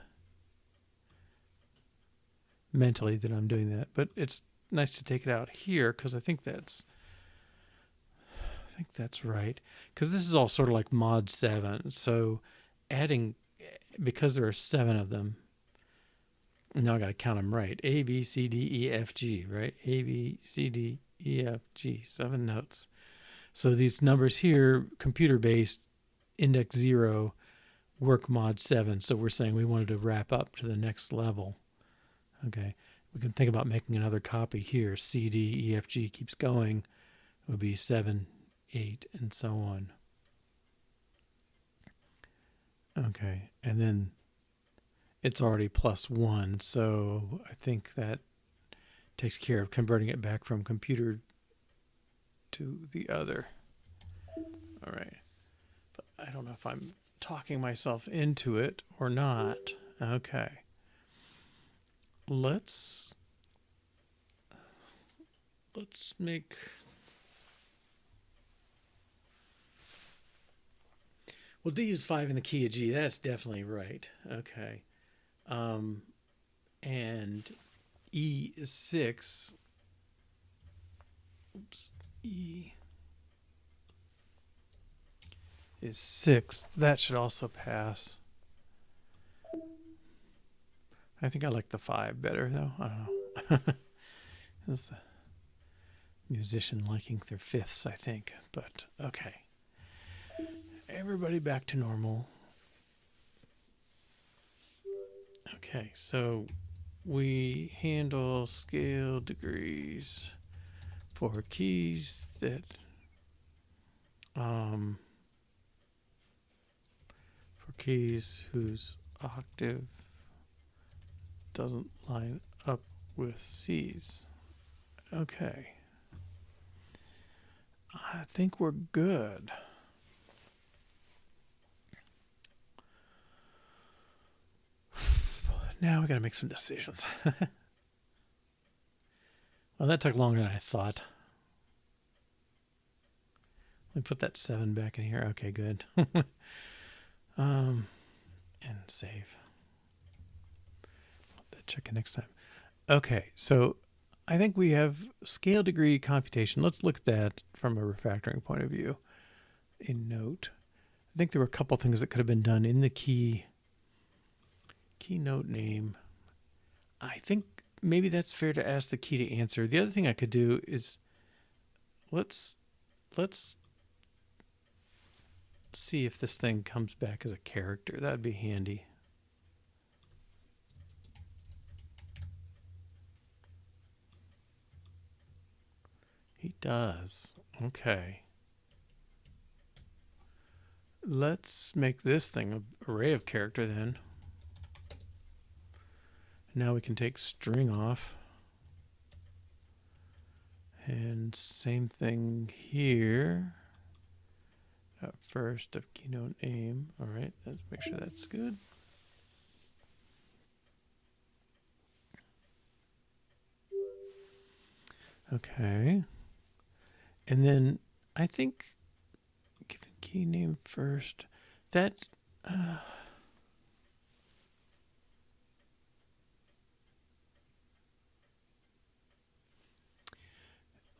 Speaker 1: mentally that I'm doing that, but it's nice to take it out here because I think that's right, because this is all sort of like mod 7. So adding, because there are 7 of them, now I got to count them right. A, B, C, D, E, F, G, right? A, B, C, D, E, F, G, 7 notes. So these numbers here, computer-based, index 0, work mod 7. So we're saying we wanted to wrap up to the next level. Okay, we can think about making another copy here. C, D, E, F, G keeps going. It would be 7, 8, and so on. Okay, and then it's already +1, so I think that takes care of converting it back from computer to the other. All right, but I don't know if I'm talking myself into it or not. Okay, let's make, well, D is 5 in the key of G. That's definitely right. Okay. And E is 6. Oops. E is 6. That should also pass. I think I like the 5 better, though. I don't know. That's the musician liking their 5ths, I think. But okay. Everybody back to normal. Okay, so we handle scale degrees for keys that for keys whose octave doesn't line up with C's. Okay. I think we're good. Now we got to make some decisions. Well, that took longer than I thought. Let me put that 7 back in here. Okay, good. And save. Check it next time. Okay, so I think we have scale degree computation. Let's look at that from a refactoring point of view in Note. I think there were a couple things that could have been done in the keynote name. I think maybe that's fair to ask the key to answer. The other thing I could do is let's see if this thing comes back as a character. That'd be handy. He does. Okay. Let's make this thing an array of character then. Now we can take string off. And same thing here. First of keynote name. All right, let's make sure that's good. Okay. And then I think given key name first. That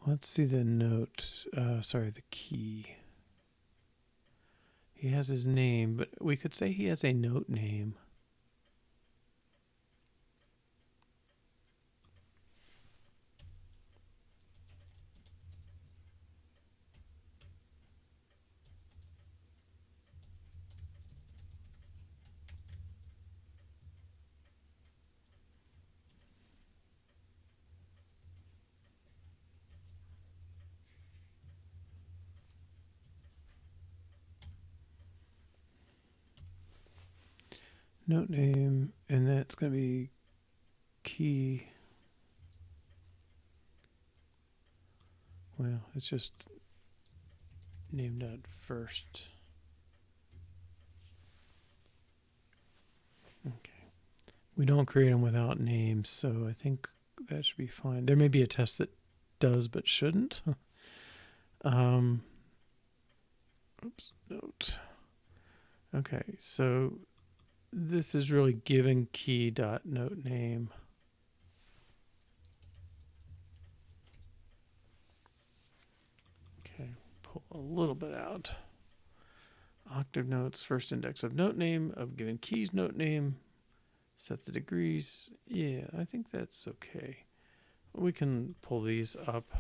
Speaker 1: let's see the note. Sorry, the key. He has his name, but we could say he has a note name. Note name, and that's going to be key. Well, it's just named out first. Okay. We don't create them without names, so I think that should be fine. There may be a test that does but shouldn't. Oops, note. Okay, so this is really given key dot note name. Okay, pull a little bit out. Octave notes, first index of note name, of given keys note name, set the degrees. Yeah, I think that's okay. We can pull these up.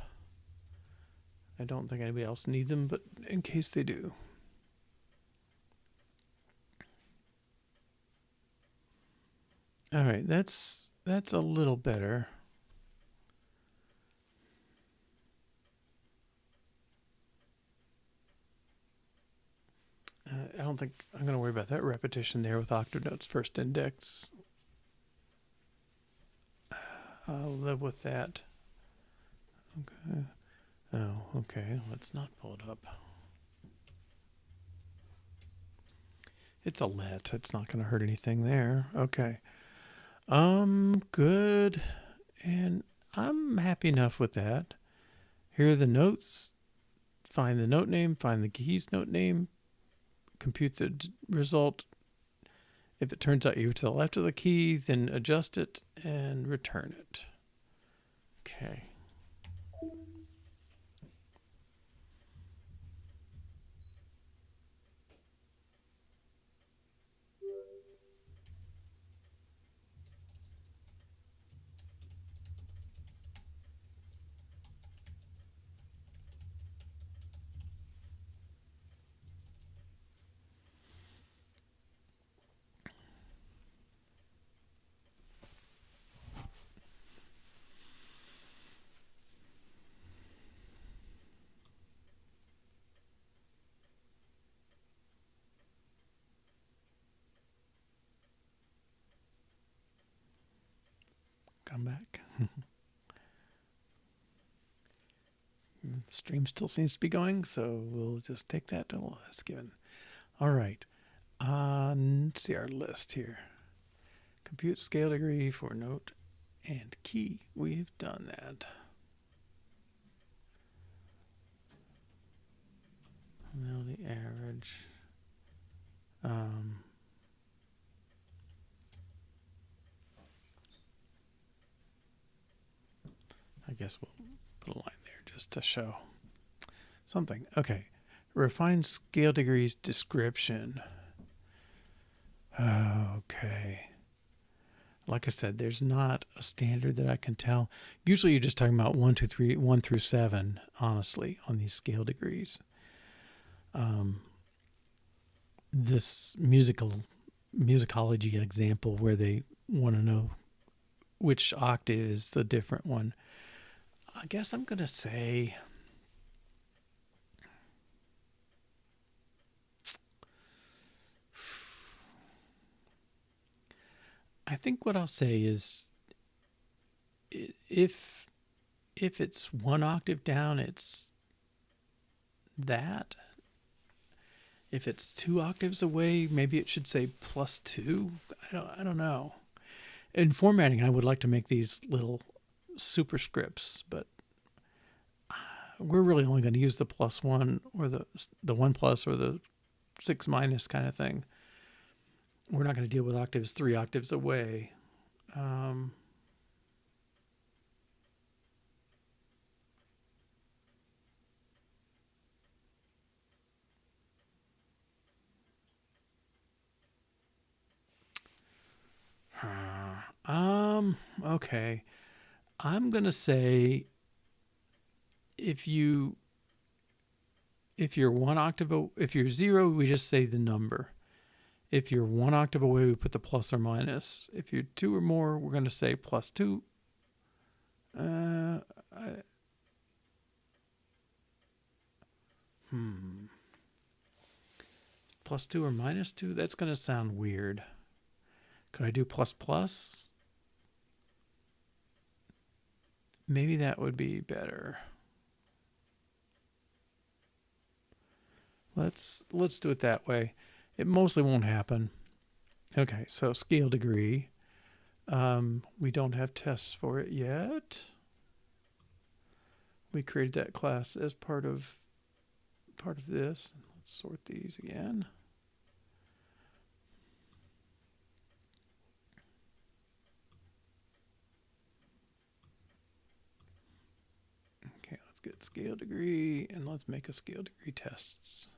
Speaker 1: I don't think anybody else needs them, but in case they do. All right, that's a little better. I don't think I'm going to worry about that repetition there with octave notes first index. I'll live with that. Okay. Oh, okay. Let's not pull it up. It's a let. It's not going to hurt anything there. Okay. Good. And I'm happy enough with that. Here are the notes. Find the note name, find the keys note name, compute the result. If it turns out you're to the left of the key, then adjust it and return it. Okay. Come back. The stream still seems to be going, so we'll just take that as given. All right. Let's see our list here. Compute scale degree for note and key. We've done that. Melody average. I guess we'll put a line there just to show something. Okay. Refine scale degrees description. Okay. Like I said, there's not a standard that I can tell. Usually you're just talking about 1, 2, 3, 1 through 7, honestly, on these scale degrees. This musicology example where they want to know which octave is the different one. I guess I'm going to say I think what I'll say is if it's one octave down, it's that. If it's 2 octaves away, maybe it should say +2. I don't know. In formatting, I would like to make these little superscripts, but we're really only going to use the +1 or the 1 plus or the 6 minus kind of thing. We're not going to deal with octaves 3 octaves away. Okay. I'm going to say if you're 1 octave, if you're 0, we just say the number. If you're 1 octave away, we put the plus or minus. If you're 2 or more, we're going to say +2. +2 or -2? That's going to sound weird. Could I do ++? Maybe that would be better. Let's do it that way. It mostly won't happen. Okay, so scale degree. We don't have tests for it yet. We created that class as part of this. Let's sort these again. Okay, let's get scale degree and let's make a scale degree tests.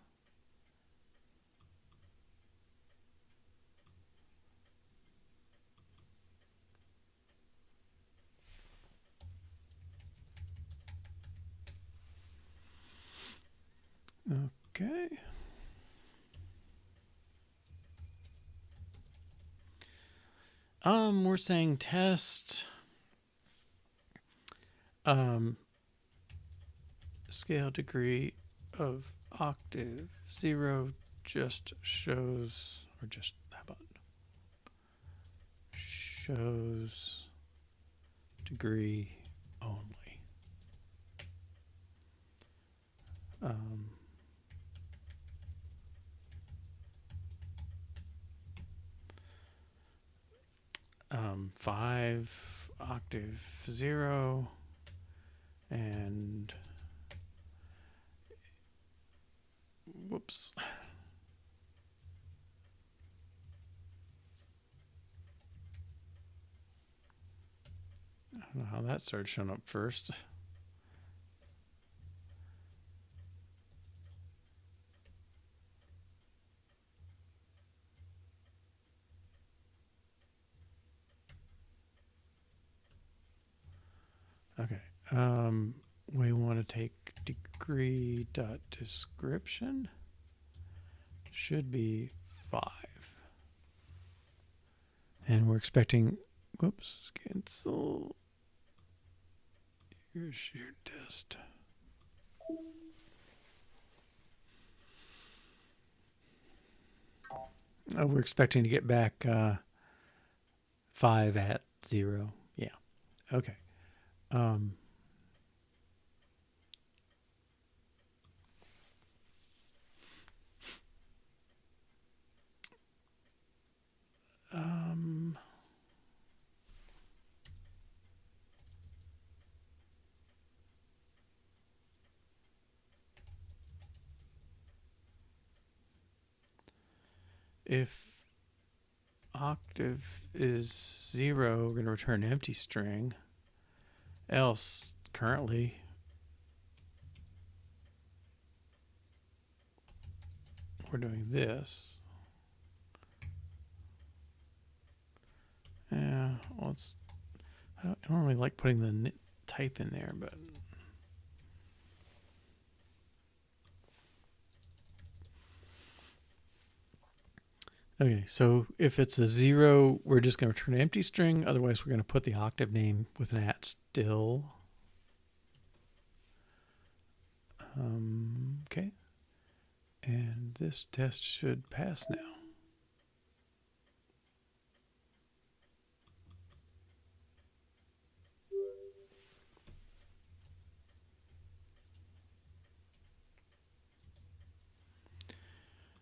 Speaker 1: Okay. We're saying test scale degree of octave 0 just shows, or just, how about shows degree only. 5 octave 0 and whoops. I don't know how that started showing up first. Okay. We want to take degree dot description. Should be 5. And we're expecting, whoops, cancel. Here's your test. Oh, we're expecting to get back 5 at 0. Yeah. Okay. If octave is 0, we're going to return an empty string. Else, currently, we're doing this. Yeah, well, I don't really like putting the type in there, but okay, so if it's a 0, we're just going to return an empty string. Otherwise, we're going to put the octave name with an @ still. Okay. And this test should pass now.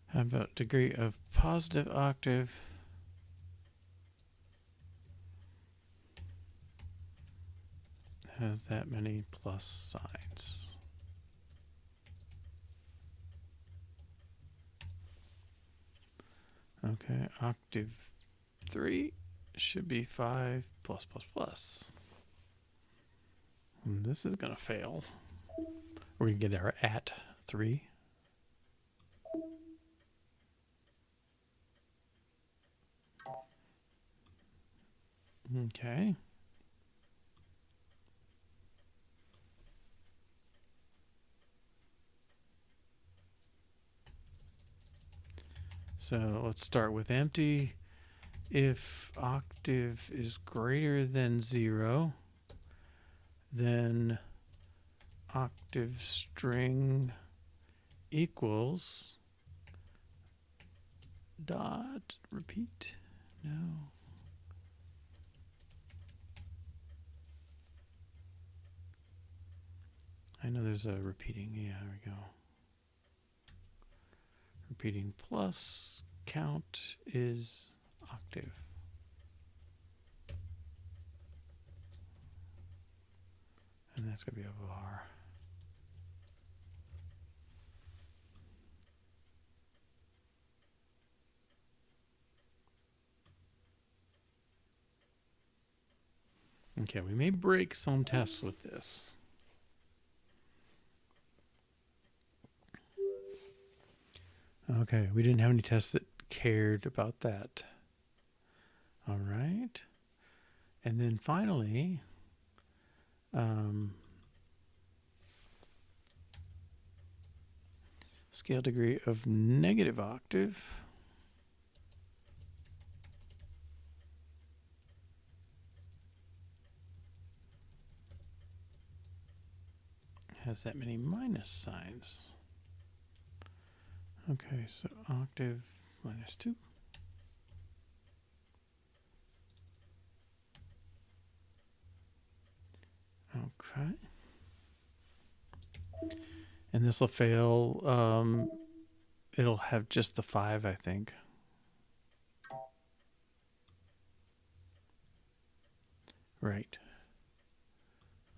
Speaker 1: How about degree of positive octave? Has that many plus signs. Okay, octave 3 should be 5 plus plus plus. And this is going to fail. We're going to get our @ 3. Okay. So let's start with empty. If octave is greater than 0, then octave string equals dot repeat. No. I know there's a repeating. Yeah, there we go. Repeating plus count is octave. And that's going to be a var. Okay, we may break some tests with this. Okay, we didn't have any tests that cared about that. All right. And then finally, scale degree of negative octave. Has that many minus signs. Okay, so octave -2. Okay. And this will fail. It'll have just the 5, I think. Right.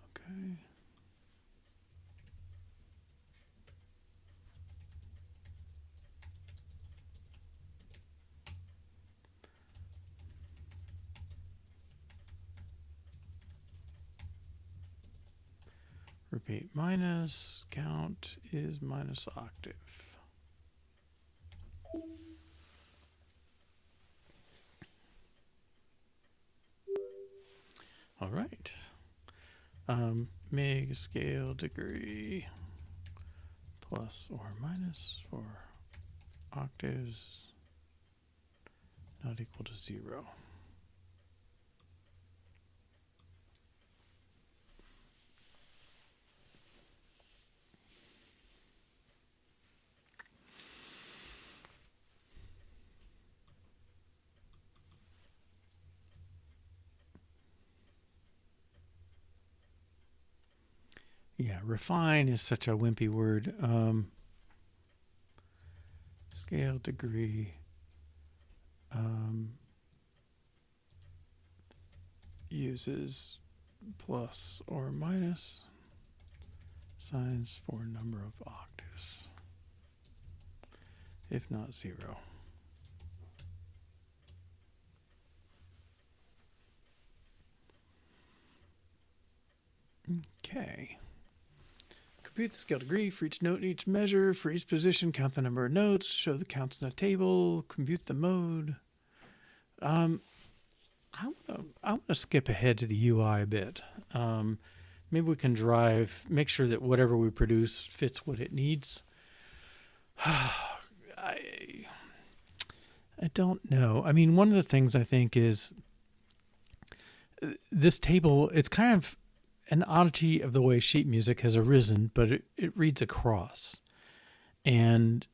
Speaker 1: Okay. Repeat minus count is minus octave. All right. Make scale degree plus or minus for octaves not equal to 0. Yeah, refine is such a wimpy word. Scale degree uses plus or minus signs for number of octaves, if not 0. Okay. Compute the scale degree for each note and each measure. For each position, count the number of notes. Show the counts in a table. Compute the mode. I want to skip ahead to the UI a bit. Maybe we can make sure that whatever we produce fits what it needs. I don't know. I mean, one of the things I think is this table, it's kind of an oddity of the way sheet music has arisen, but it reads across. And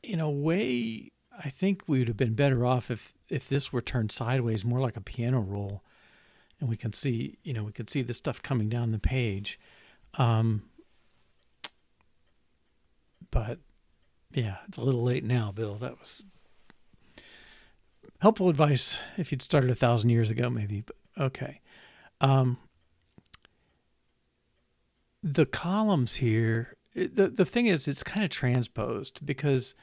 Speaker 1: in a way, I think we would have been better off if this were turned sideways, more like a piano roll, and we can see, we could see the stuff coming down the page. But yeah, it's a little late now, Bill. That was helpful advice if you'd started 1,000 years ago, maybe. But okay. The columns here, the thing is, it's kind of transposed because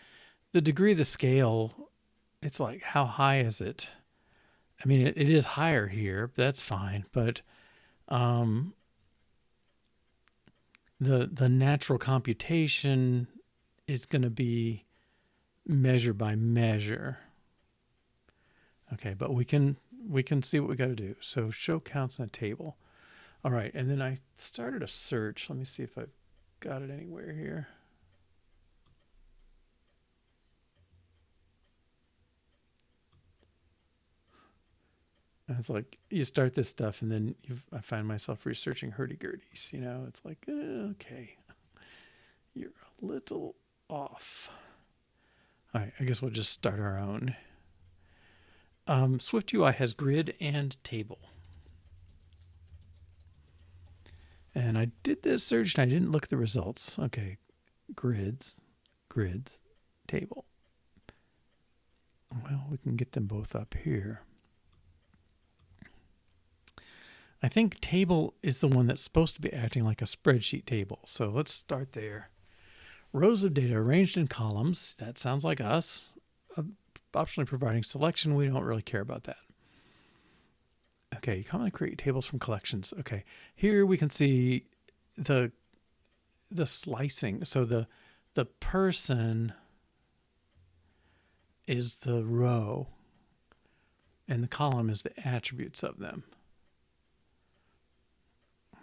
Speaker 1: the degree of the scale, it's like, how high is it? I mean, it is higher here, but that's fine. But the natural computation is going to be measure by measure. Okay, but we can see what we got to do. So show counts in a table. All right, and then I started a search. Let me see if I've got it anywhere here. And it's like you start this stuff, and then I find myself researching hurdy-gurdies. It's like, okay, you're a little off. All right, I guess we'll just start our own. SwiftUI has grid and table. And I did this search, and I didn't look at the results. Okay, grids, table. Well, we can get them both up here. I think table is the one that's supposed to be acting like a spreadsheet table. So let's start there. Rows of data arranged in columns. That sounds like us. Optionally providing selection. We don't really care about that. Okay, you commonly create tables from collections. Okay, here we can see the slicing. So the person is the row, and the column is the attributes of them.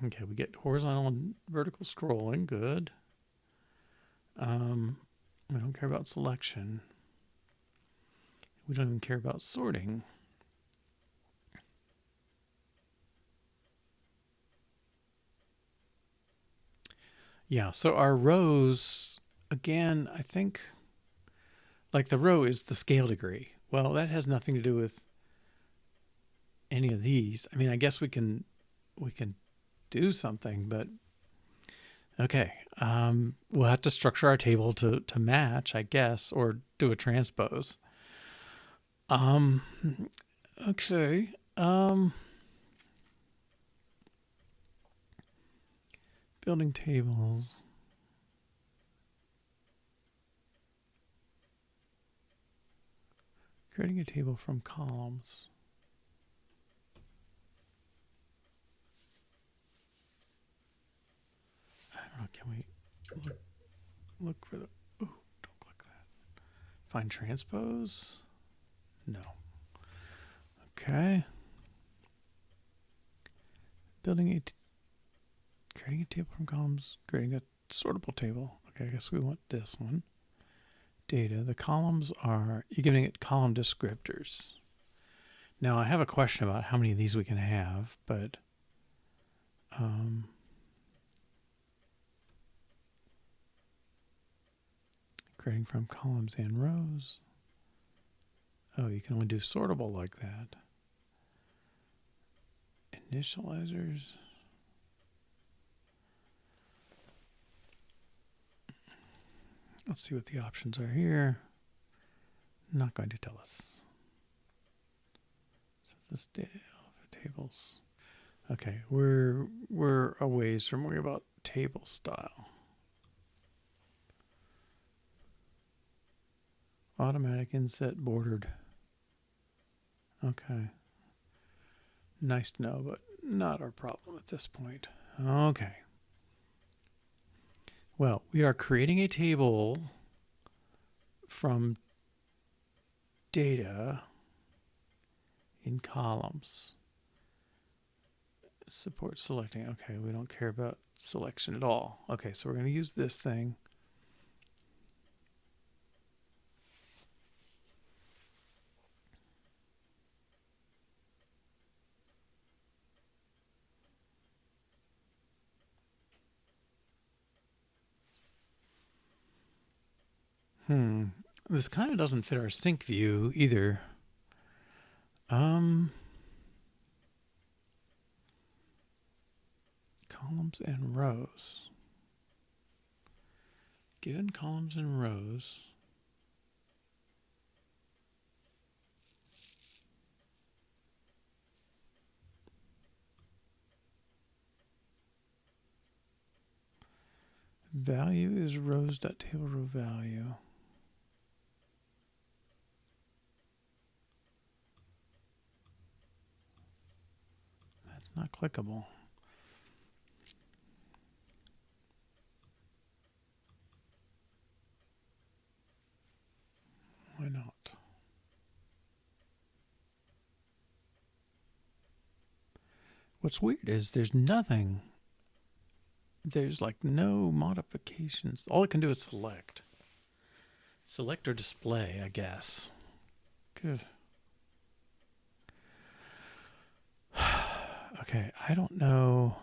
Speaker 1: Okay, we get horizontal and vertical scrolling. Good. We don't care about selection. We don't even care about sorting. Yeah, so our rows, again, I think, like the row is the scale degree. Well, that has nothing to do with any of these. I mean, I guess we can do something, but okay. We'll have to structure our table to match, I guess, or do a transpose. Okay. Building tables. Creating a table from columns. I don't know, can we look for the, ooh, don't click that. Find transpose? No. Okay. Creating a table from columns, creating a sortable table. Okay, I guess we want this one. Data. The columns are, you're giving it column descriptors. Now I have a question about how many of these we can have, but creating from columns and rows. Oh, you can only do sortable like that. Initializers. Let's see what the options are here. Not going to tell us. So this data tables. Okay, we're a ways from worrying about table style. Automatic inset bordered. Okay. Nice to know, but not our problem at this point. Okay. Well, we are creating a table from data in columns. Support selecting. Okay, we don't care about selection at all. Okay, so we're going to use this thing. This kind of doesn't fit our sync view either. Columns and rows. Given columns and rows. Value is rows.table row value. That's not clickable. Why not? What's weird is there's nothing. There's like no modifications. All it can do is select. Select or display, I guess. Good. Okay, I don't know.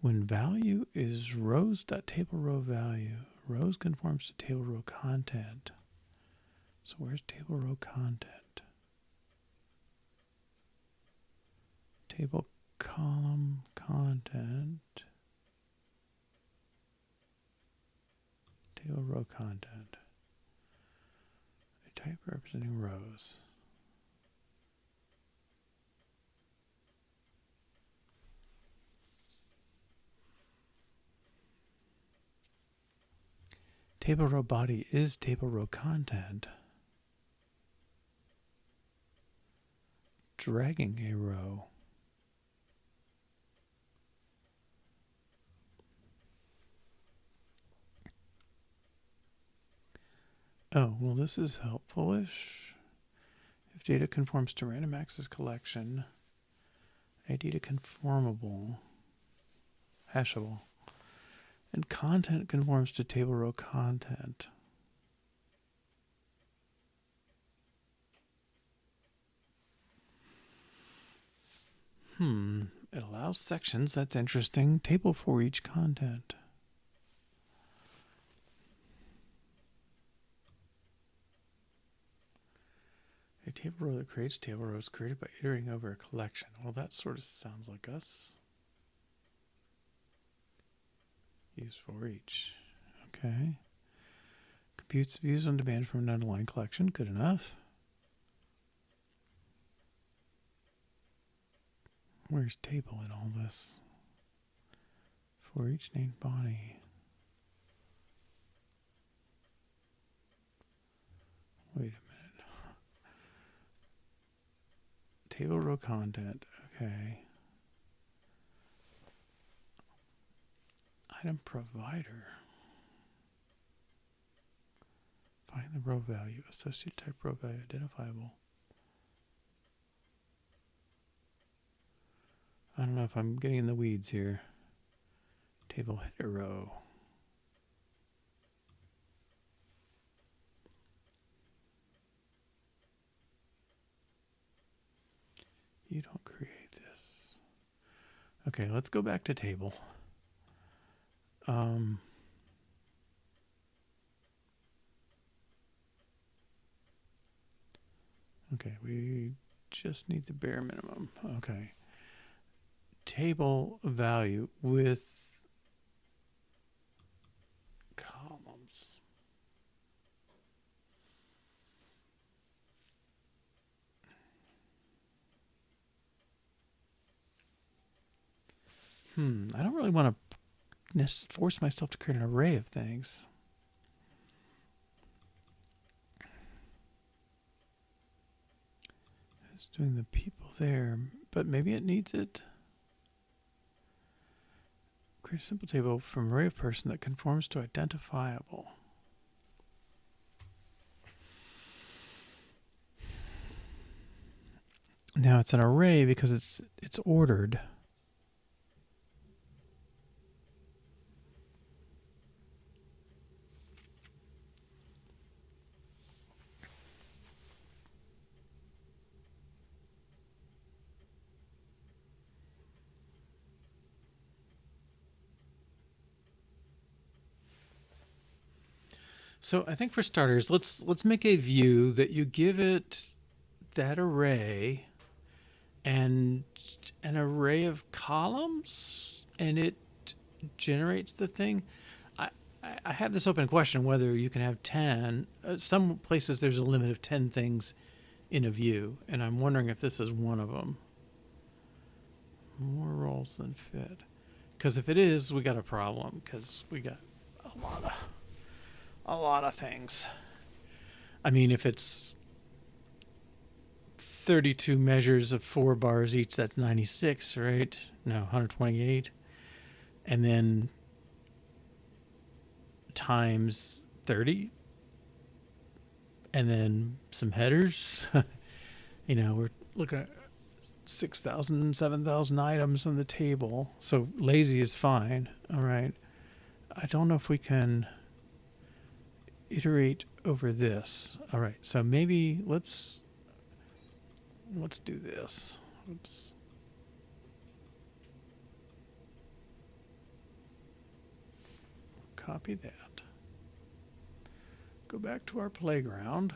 Speaker 1: When value is rows.table row value, rows conforms to table row content. So where's table row content? Table column content. Table row content. A type representing rows. Table row body is table row content. Dragging a row. Oh, well, this is helpful-ish. If data conforms to random access collection, a data conformable, hashable, and content conforms to table row content. It allows sections. That's interesting. Table for each content. A table row that creates table rows created by iterating over a collection. Well, that sort of sounds like us. Use for each. Okay. Computes views on demand from an underlying collection. Good enough. Where's table in all this? For each named body. Wait a minute. Table row content. Okay. Item provider. Find the row value. Associate type row value identifiable. I don't know if I'm getting in the weeds here. Table header row. You don't create this. Okay, let's go back to table. Okay, we just need the bare minimum. Okay. Table value with columns. I don't really want to force myself to create an array of things. doing the people there, but maybe it needs it. Create a simple table from array of person that conforms to identifiable. Now it's an array because it's ordered. So I think for starters, let's make a view that you give it that array and an array of columns, and it generates the thing. I have this open question whether you can have 10. Some places there's a limit of 10 things in a view, and I'm wondering if this is one of them. More roles than fit. Because if it is, we got a problem, because we got a lot of things. I mean, if it's 32 measures of 4 bars each, that's 96, right? No, 128. And then times 30. And then some headers. We're looking at 6,000, 7,000 items on the table. So lazy is fine. All right. I don't know if we can iterate over this. All right. So maybe let's do this. Oops. Copy that. Go back to our playground.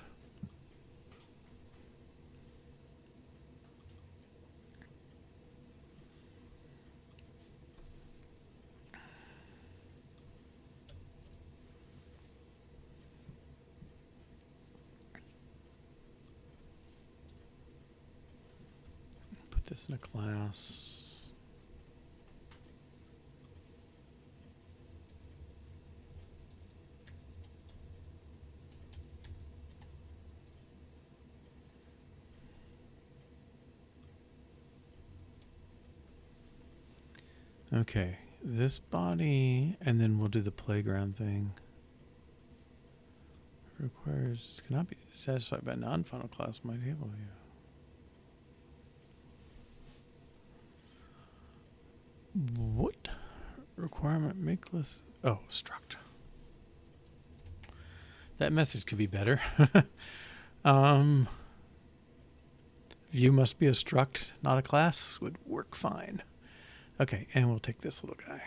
Speaker 1: Put this in a class. Okay, this body, and then we'll do the playground thing. Requires cannot be satisfied by non-final class my table view. What requirement make list? Oh, struct. That message could be better. View must be a struct, not a class, would work fine. Okay, and we'll take this little guy.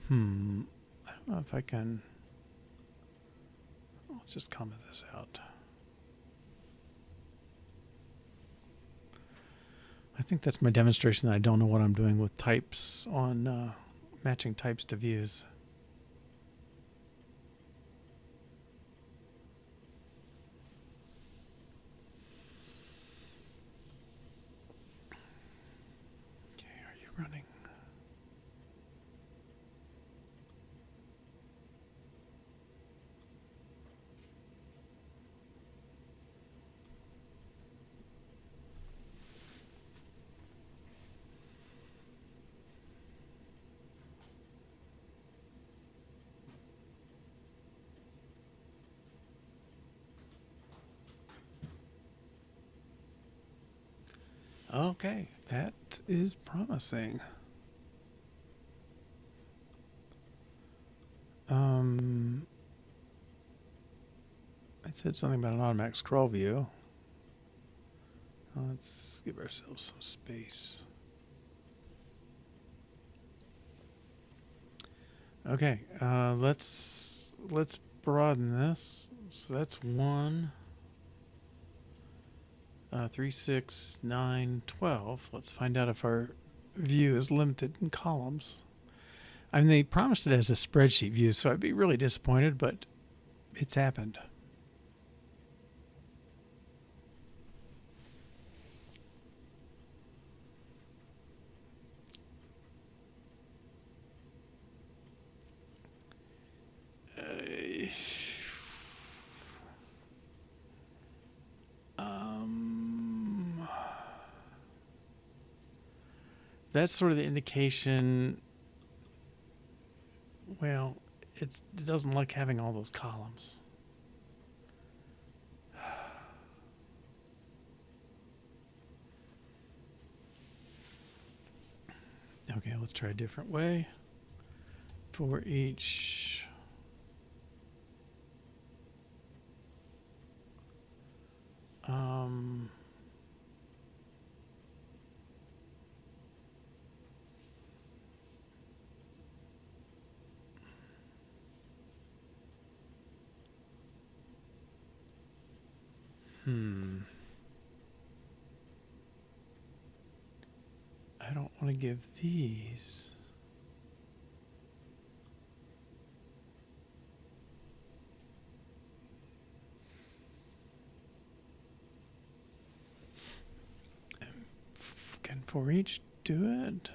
Speaker 1: I don't know if I can. Let's just comment this out. I think that's my demonstration that I don't know what I'm doing with types on matching types to views. Okay, are you running? Okay, that is promising. It said something about an automatic scroll view. Let's give ourselves some space. Okay, let's broaden this. So that's 1, 3, 6, 9, 12. Let's find out if our view is limited in columns. I mean, they promised it as a spreadsheet view, so I'd be really disappointed, but it's happened. that's sort of the indication. Well, it doesn't like having all those columns. Okay, let's try a different way. For each I don't want to give these. Can for each do it?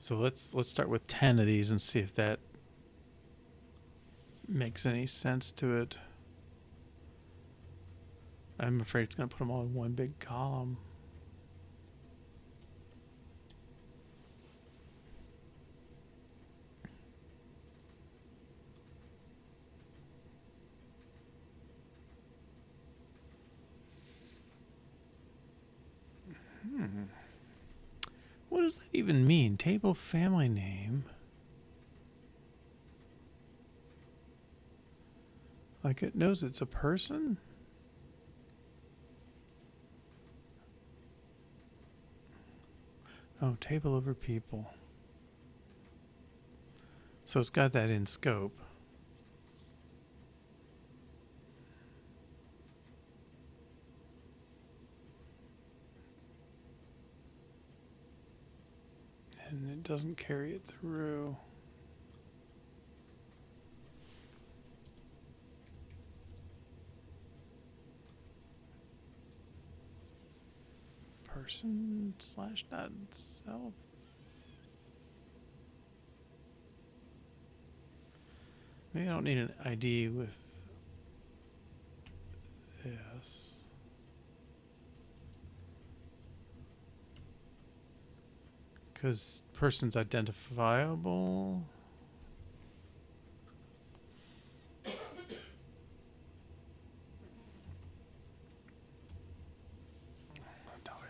Speaker 1: So let's start with 10 of these and see if that makes any sense to it. I'm afraid it's going to put them all in one big column. What does that even mean? Table family name. Like it knows it's a person? Oh, table over people. So it's got that in scope. And it doesn't carry it through. Person slash dot self. Maybe I don't need an ID with this. Because person's identifiable.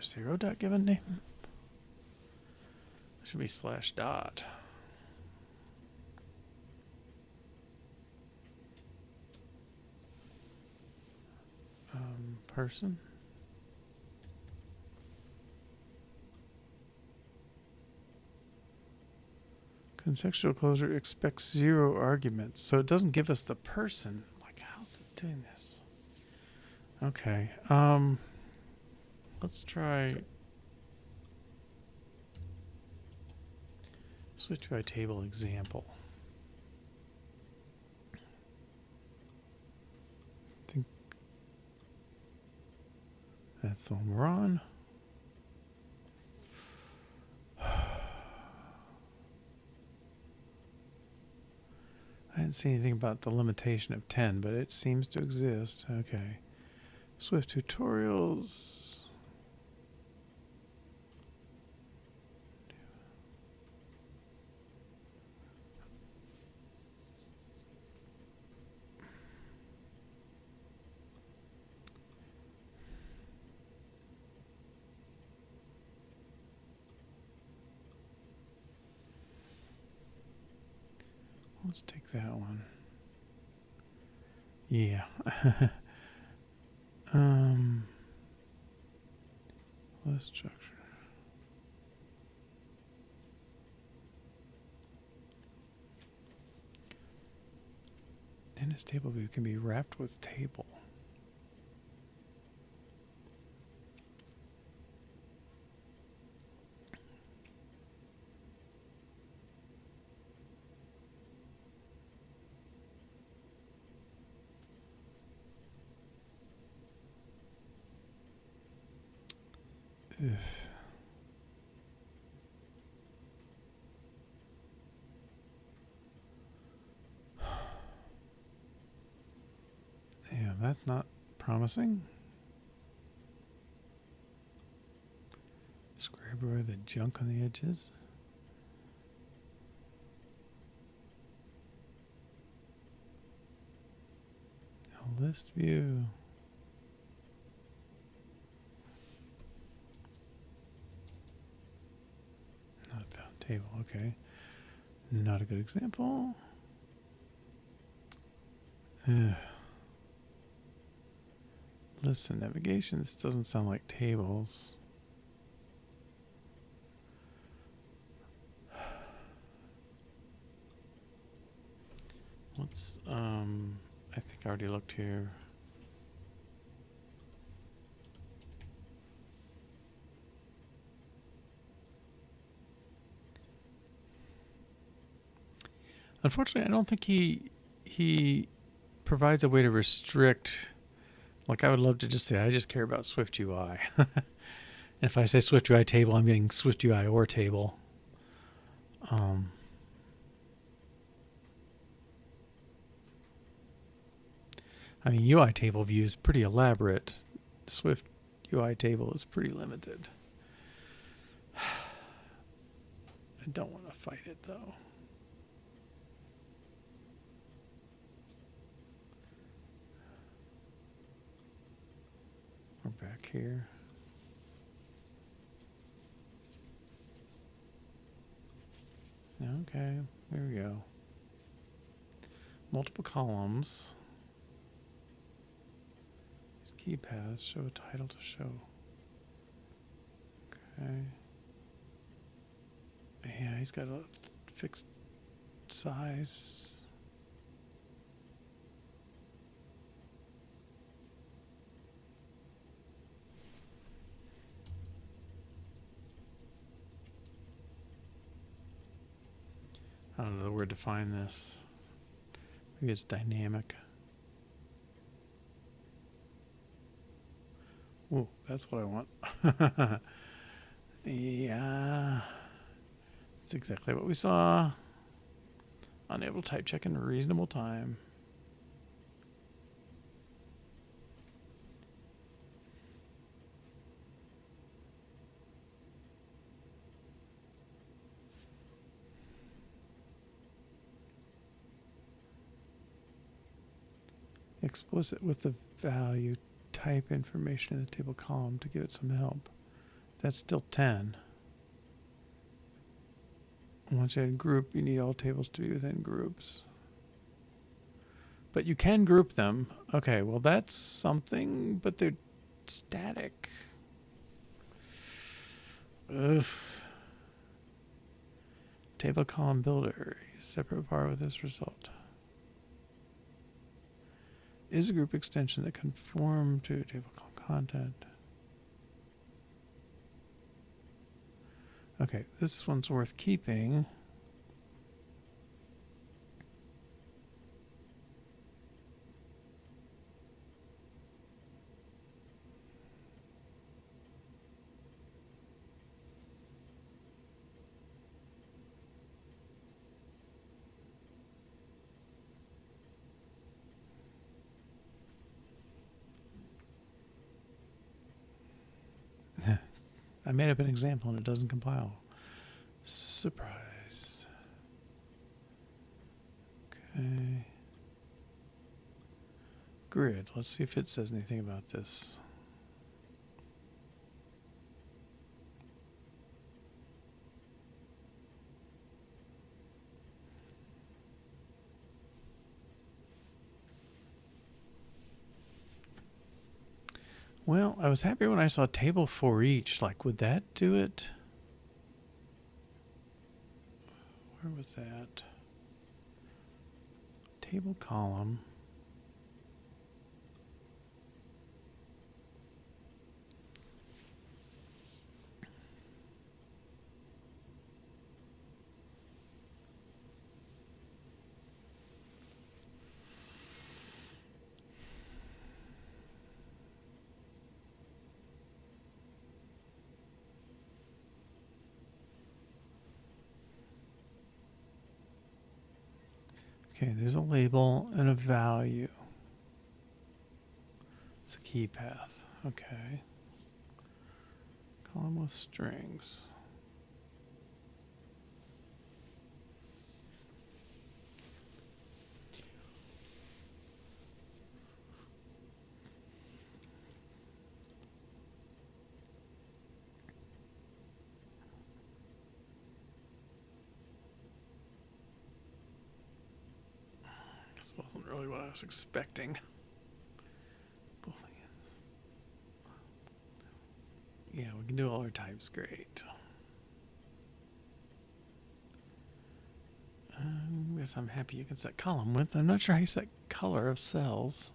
Speaker 1: $0 dot given name. Should be slash dot. Person. Contextual closure expects 0 arguments, so it doesn't give us the person. Like, how's it doing this? Okay. Let's try switch to a table example. I think that's the one we're on. I didn't see anything about the limitation of 10, but it seems to exist. Okay. Swift tutorials. Let's take that one. Yeah. list structure. In this table view can be wrapped with table. Ugh. Yeah, that's not promising. Scrub away the junk on the edges. A list view. Not found table, okay. Not a good example. Lists and navigation. This doesn't sound like tables. Let's, I think I already looked here. Unfortunately, I don't think he provides a way to restrict. Like, I would love to just say, I just care about Swift UI. If I say Swift UI table, I'm getting Swift UI or table. I mean, UI table view is pretty elaborate. Swift UI table is pretty limited. I don't want to fight it, though. We're back here. Okay, there we go. Multiple columns. These key paths show a title to show. Okay. Yeah, he's got a fixed size. I don't know the word to find this. Maybe it's dynamic. Ooh, that's what I want. Yeah. That's exactly what we saw. Unable to type check in a reasonable time. Explicit with the value, type information in the table column to give it some help. That's still 10. Once you add group, you need all tables to be within groups. But you can group them. Okay, well that's something, but they're static. Ugh. Table column builder, separate var with this result. Is a group extension that conform to table column content. Okay, this one's worth keeping. I made up an example and it doesn't compile. Surprise. Okay. Grid. Let's see if it says anything about this. Well, I was happy when I saw table for each. Like, would that do it? Where was that? Table column. Okay, there's a label and a value. It's a key path. Okay. Column with strings. This wasn't really what I was expecting. Booleans. Yeah, we can do all our types. Great. Yes, I'm happy you can set column width. I'm not sure how you set color of cells.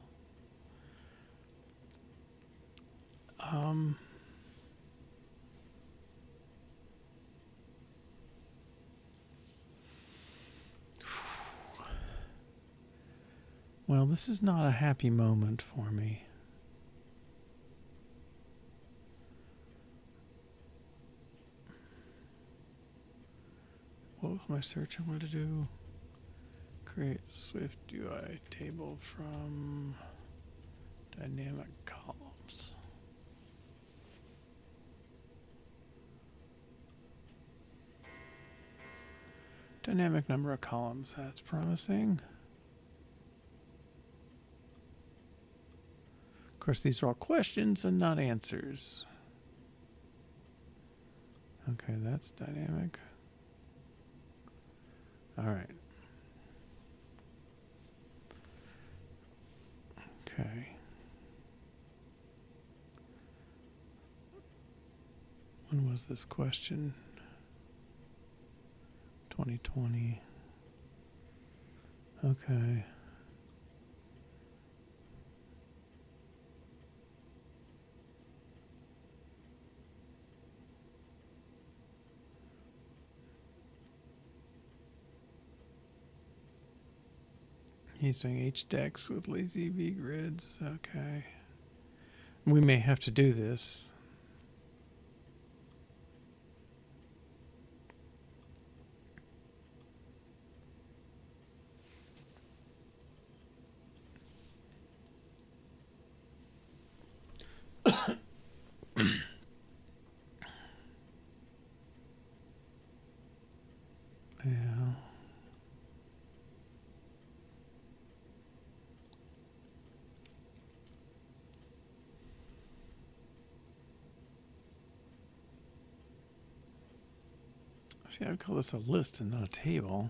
Speaker 1: Well, this is not a happy moment for me. What was my search I wanted to do? Create Swift UI table from dynamic columns. Dynamic number of columns, that's promising. Of course, these are all questions and not answers. Okay, that's dynamic. All right. Okay. When was this question? 2020. Okay. He's doing HDEX with lazy V grids. Okay. We may have to do this. Yeah. See, I would call this a list and not a table.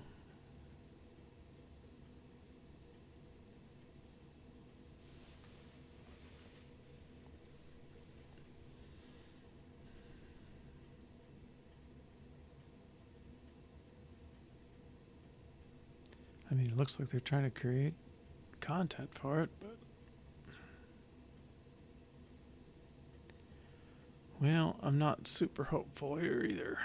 Speaker 1: I mean, it looks like they're trying to create content for it, but well, I'm not super hopeful here either.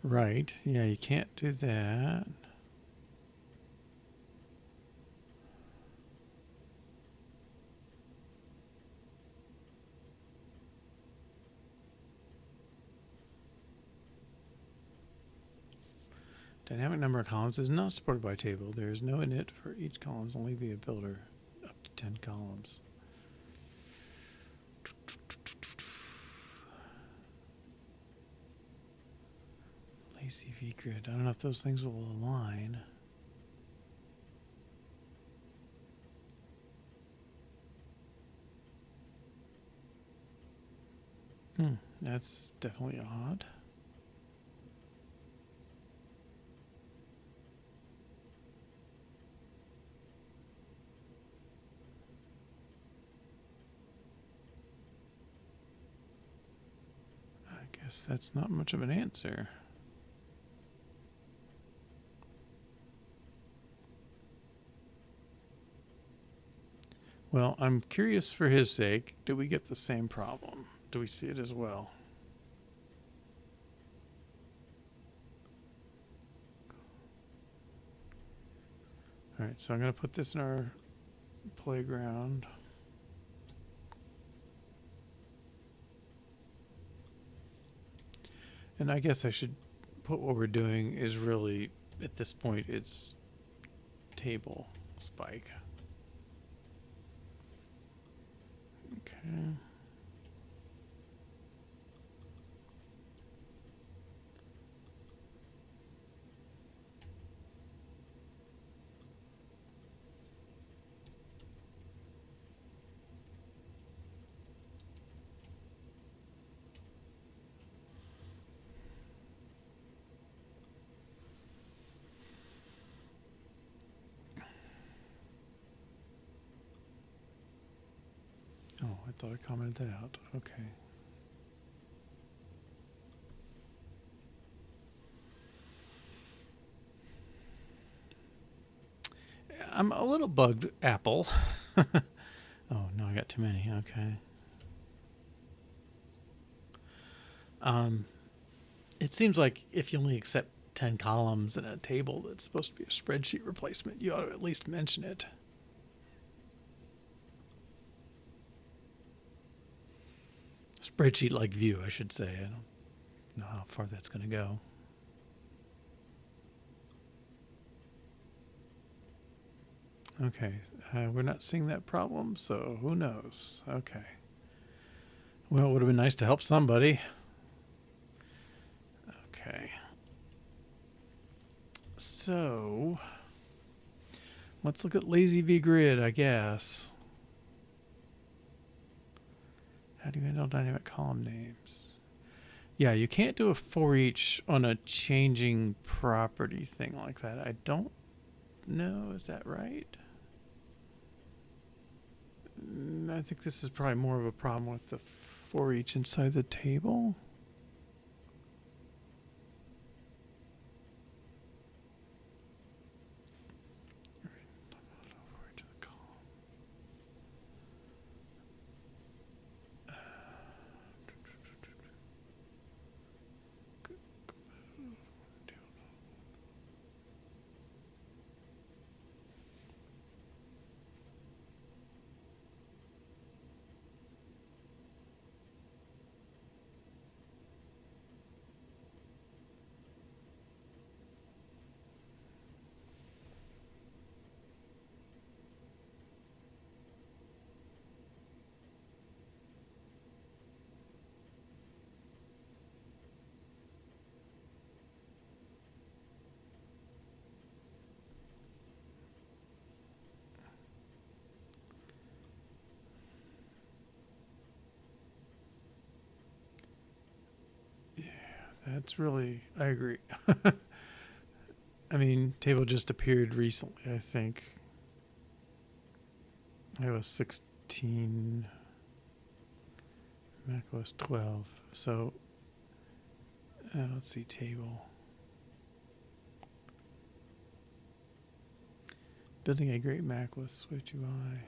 Speaker 1: Right. Yeah, you can't do that. Dynamic number of columns is not supported by table. There is no init for each column, only via builder, up to 10 columns. Lazy V-grid. I don't know if those things will align. That's definitely odd. I guess that's not much of an answer. Well, I'm curious for his sake, do we get the same problem? Do we see it as well? All right, so I'm going to put this in our playground. And I guess I should put what we're doing is really, at this point, it's table spike. Okay. Oh, I thought I commented that out. Okay. I'm a little bugged, Apple. Oh, no, I got too many. Okay. It seems like if you only accept 10 columns in a table that's supposed to be a spreadsheet replacement, you ought to at least mention it. Spreadsheet-like view, I should say. I don't know how far that's going to go. Okay, we're not seeing that problem, so who knows? Okay. Well, it would have been nice to help somebody. Okay. So, let's look at lazy V-grid, I guess. How do you handle dynamic column names? Yeah, you can't do a for each on a changing property thing like that. I don't know. Is that right? I think this is probably more of a problem with the for each inside the table. That's really, I agree. I mean, table just appeared recently, I think. iOS 16, macOS 12. So, let's see, table. Building a great Mac with Swift UI.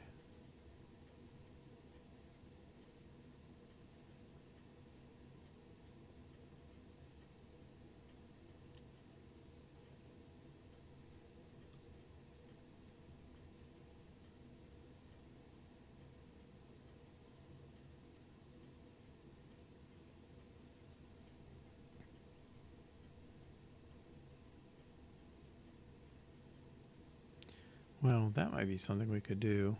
Speaker 1: Well, that might be something we could do.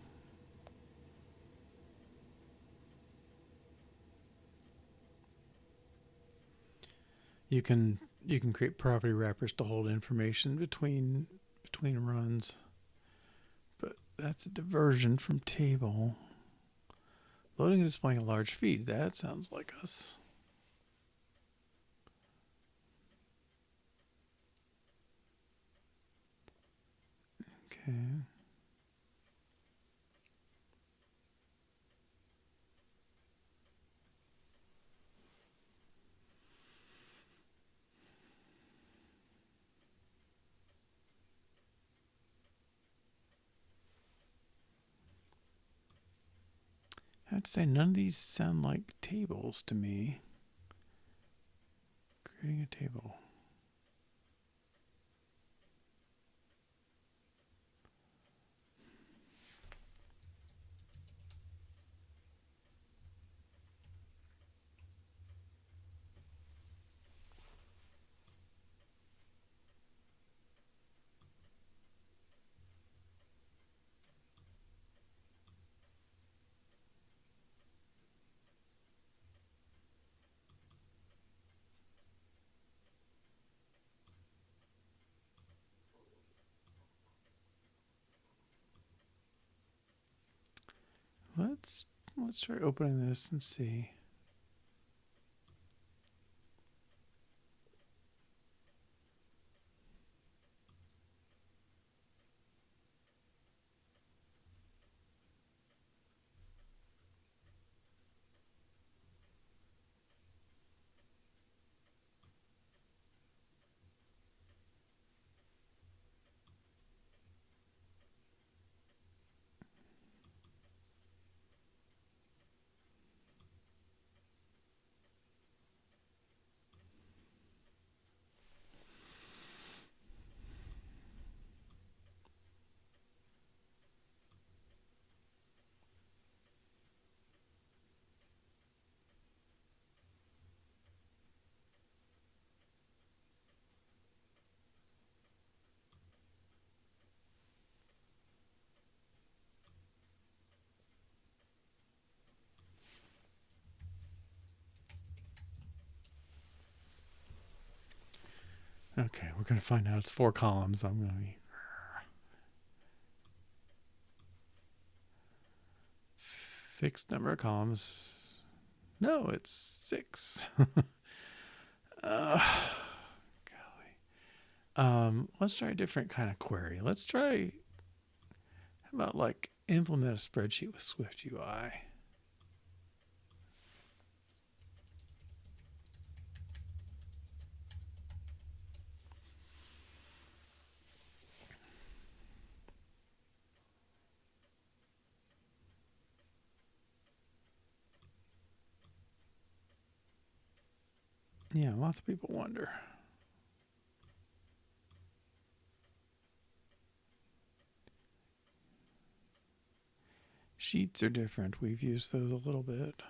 Speaker 1: You can create property wrappers to hold information between runs. But that's a diversion from table. Loading and displaying a large feed. That sounds like us. Okay. I have to say, none of these sound like tables to me. Creating a table. Let's try opening this and see. Okay, we're going to find out it's 4 columns. I'm going to be fixed number of columns. No, it's 6. Golly. Let's try a different kind of query. Let's try, how about like implement a spreadsheet with Swift UI? Yeah, lots of people wonder. Sheets are different. We've used those a little bit.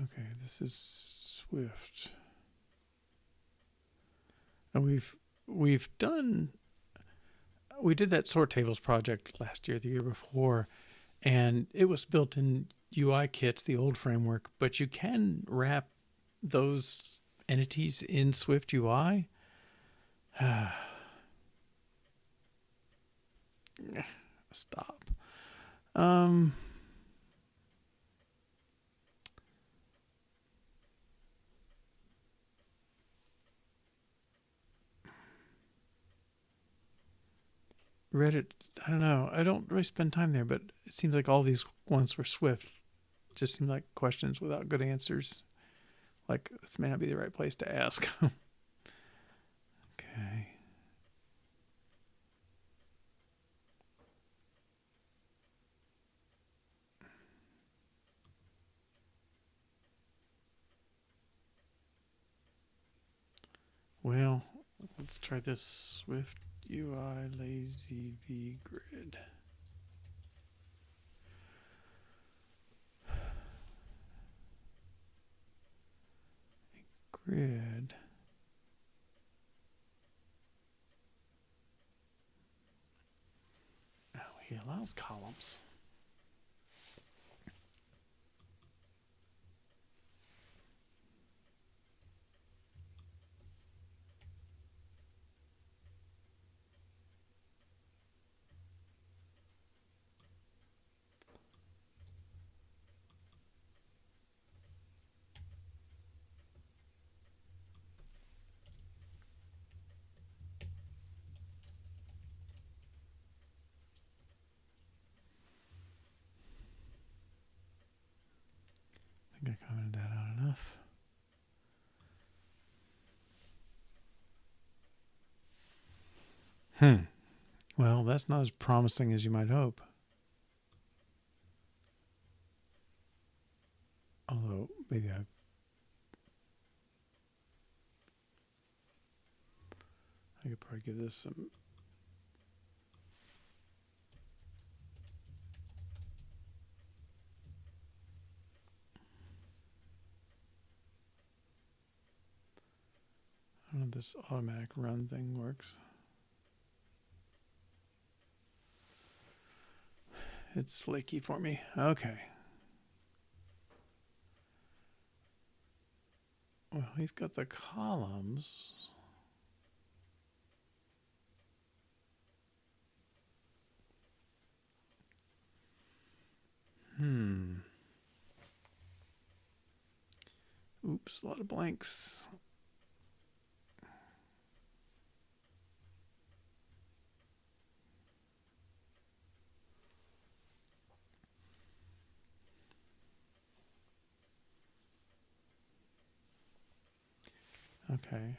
Speaker 1: Okay, this is Swift. And we did that sort tables project last year, the year before, and it was built in UI Kit, the old framework, but you can wrap those entities in Swift UI. Stop. Reddit, I don't know. I don't really spend time there, but it seems like all these ones were Swift. Just seem like questions without good answers. like this may not be the right place to ask. Okay. Well, let's try this Swift UI Lazy V Grid. Grid. Oh, he allows columns. I think I commented that out enough. Well, that's not as promising as you might hope. Although, maybe I could probably give this some. I don't know if this automatic run thing works. It's flaky for me. Okay. Well, he's got the columns. Oops, a lot of blanks. Okay.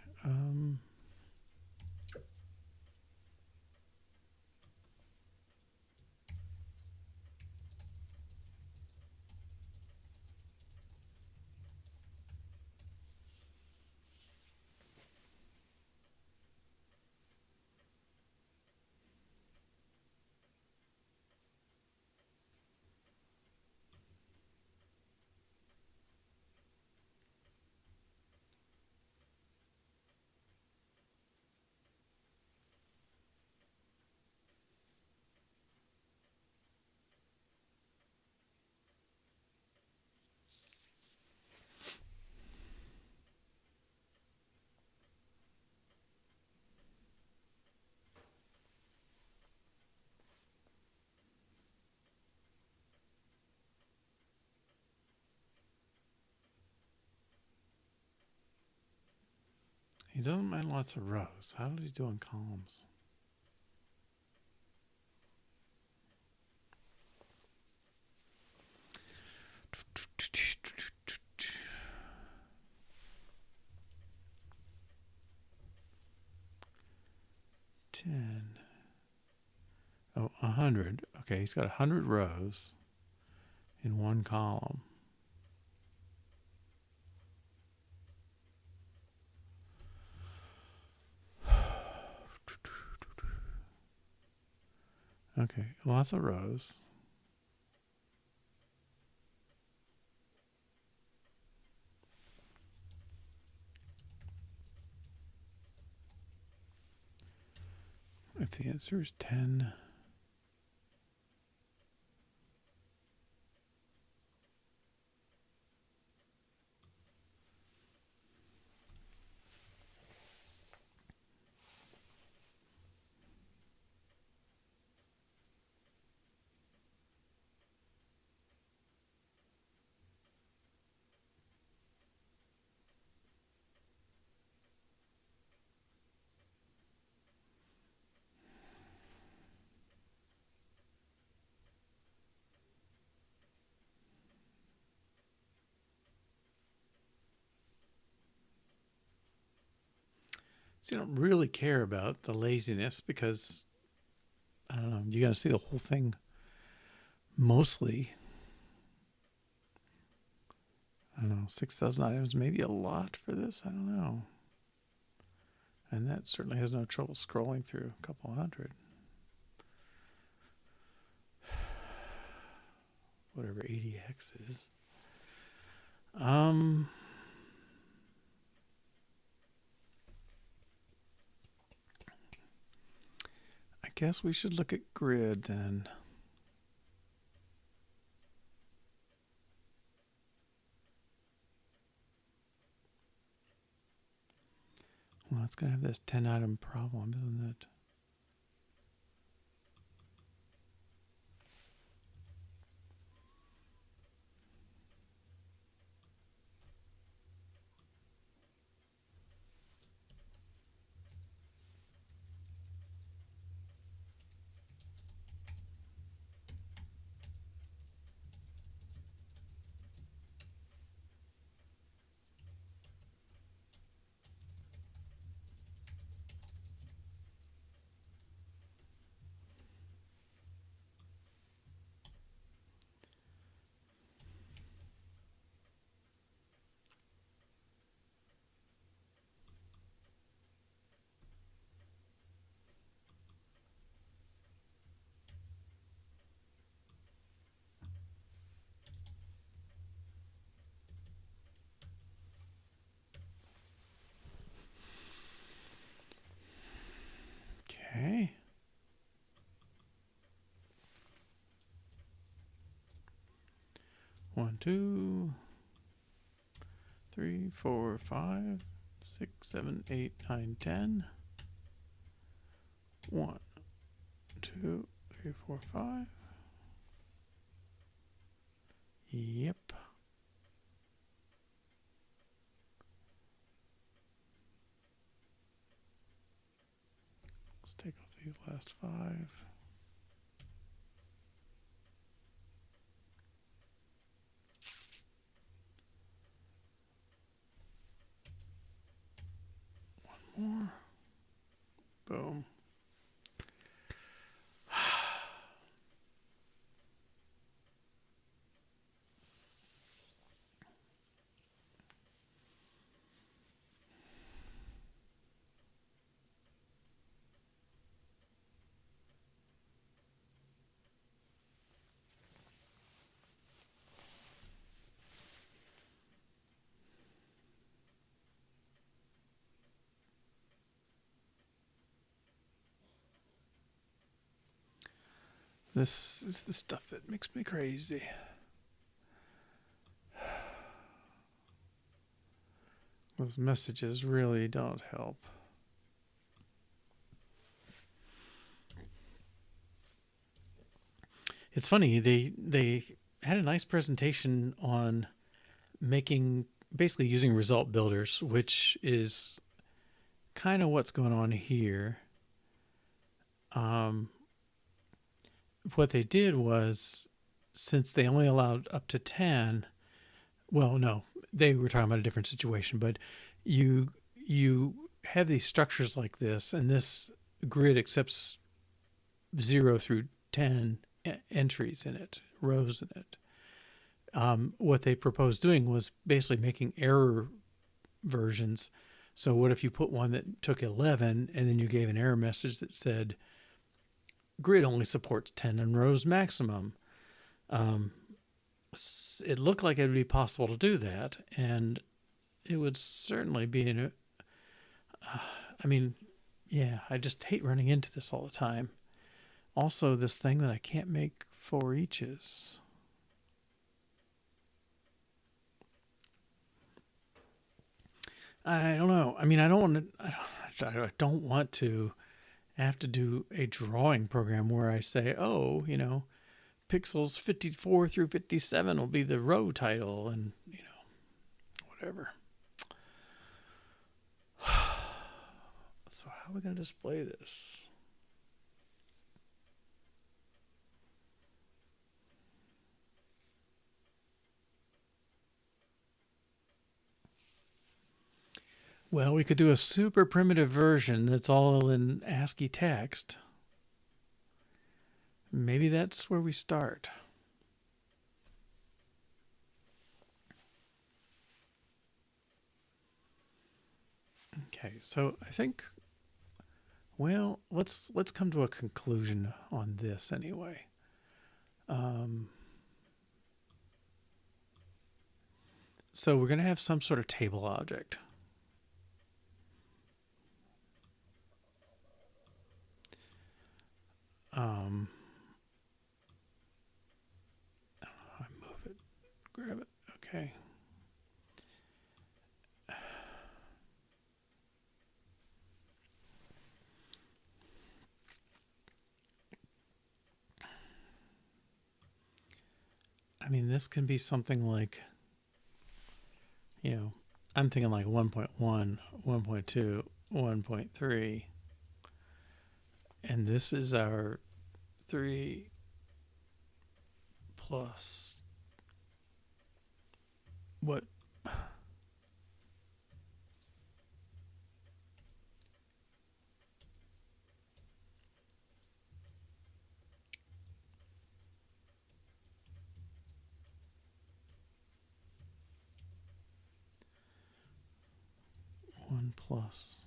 Speaker 1: He doesn't mind lots of rows. How does he do on columns? Oh, 100. Okay, he's got 100 rows in one column. Okay, lots of rows. If the answer is 10, So you don't really care about the laziness because, I don't know, you're going to see the whole thing mostly. I don't know, 6,000 items, maybe a lot for this. I don't know. And that certainly has no trouble scrolling through a couple hundred. Whatever ADX is. I guess we should look at grid then. Well, it's going to have this 10 item problem, isn't it? Okay. One, two, three, four, 5, 6, 7, 8, 9, 10. 1, 2, 3, 4, 5. Yep. Let's take off these last 5. One more. Boom. This is the stuff that makes me crazy. Those messages really don't help. It's funny, they had a nice presentation on making, basically using result builders, which is kind of what's going on here. What they did was, since they only allowed up to 10, well, no, they were talking about a different situation, but you have these structures like this, and this grid accepts 0 through 10 entries in it, rows in it. What they proposed doing was basically making error versions. So what if you put one that took 11 and then you gave an error message that said grid only supports 10 in rows maximum? It looked like it would be possible to do that, and it would certainly be I mean, yeah, I just hate running into this all the time. Also, this thing that I can't make for eaches. I don't know. I mean, I don't want to have to do a drawing program where I say, oh, pixels 54 through 57 will be the row title, and whatever. So how are we going to display this? Well, we could do a super primitive version that's all in ASCII text. Maybe that's where we start. Okay, so I think, well, let's come to a conclusion on this anyway. So we're going to have some sort of table object. I move it, grab it. Okay. I mean, this can be something like, I'm thinking like 1.1, 1.2, 1.3. And this is our 3 plus what? One plus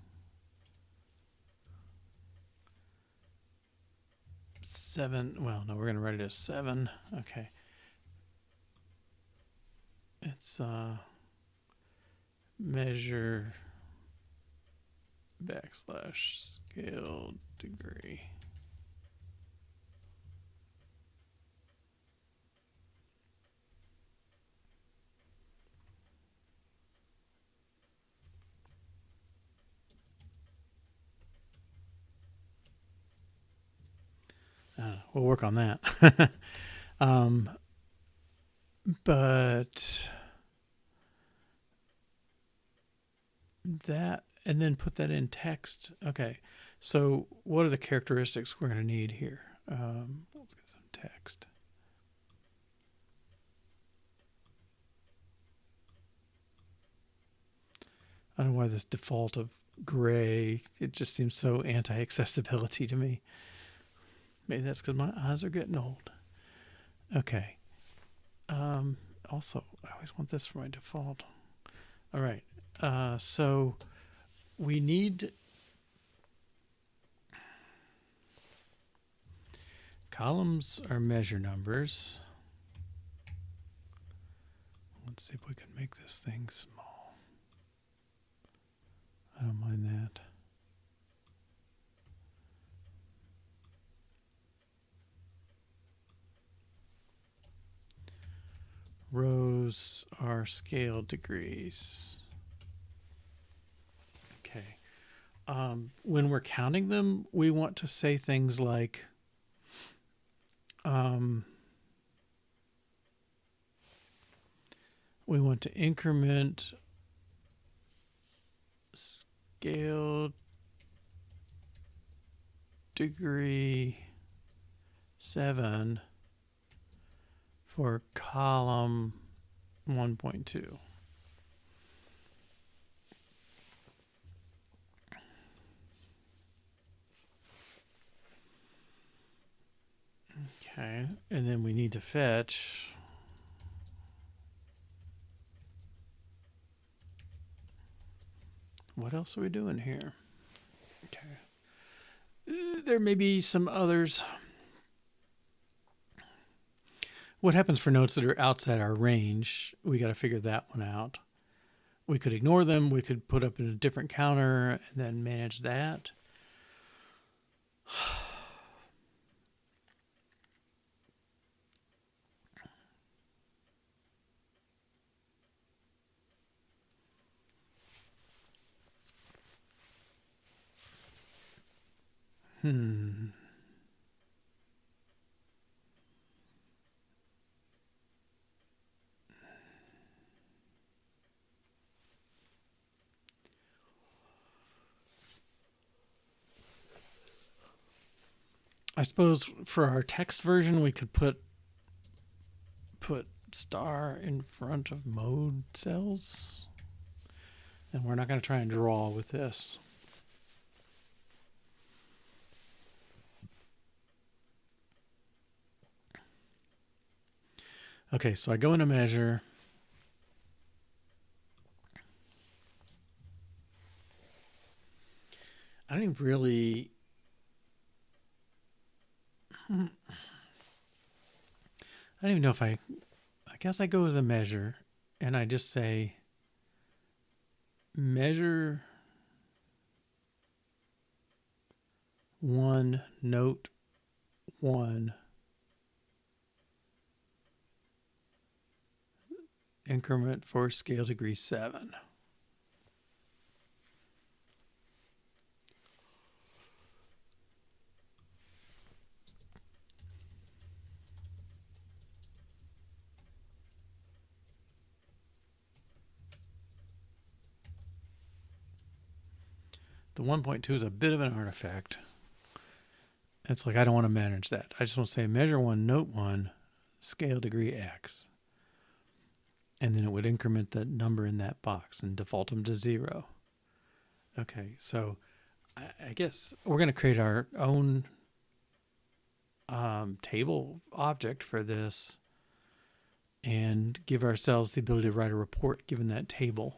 Speaker 1: 7. Well, no, we're going to write it as 7. Okay. It's measure backslash scale degree. We'll work on that. But that, and then put that in text. Okay. So what are the characteristics we're going to need here? Let's get some text. I don't know why this default of gray, it just seems so anti-accessibility to me. Maybe that's because my eyes are getting old. Okay. Also, I always want this for my default. All right. So we need columns are measure numbers. Let's see if we can make this thing small. I don't mind that. Rows are scale degrees. Okay. When we're counting them, we want to say things like, we want to increment scale degree 7 for column 1.2. Okay, and then we need to fetch what else are we doing here? Okay. There may be some others. What happens for notes that are outside our range? We got to figure that one out. We could ignore them. We could put up in a different counter and then manage that. I suppose for our text version, we could put star in front of mode cells. And we're not going to try and draw with this. Okay, so I go into measure. I don't even really... I don't even know if I guess I go to the measure and I just say measure 1, note 1, increment for scale degree 7. The 1.2 is a bit of an artifact. It's like I don't want to manage that. I just want to say measure 1, note 1, scale degree X. And then it would increment the number in that box and default them to 0. Okay, so I guess we're going to create our own table object for this and give ourselves the ability to write a report given that table.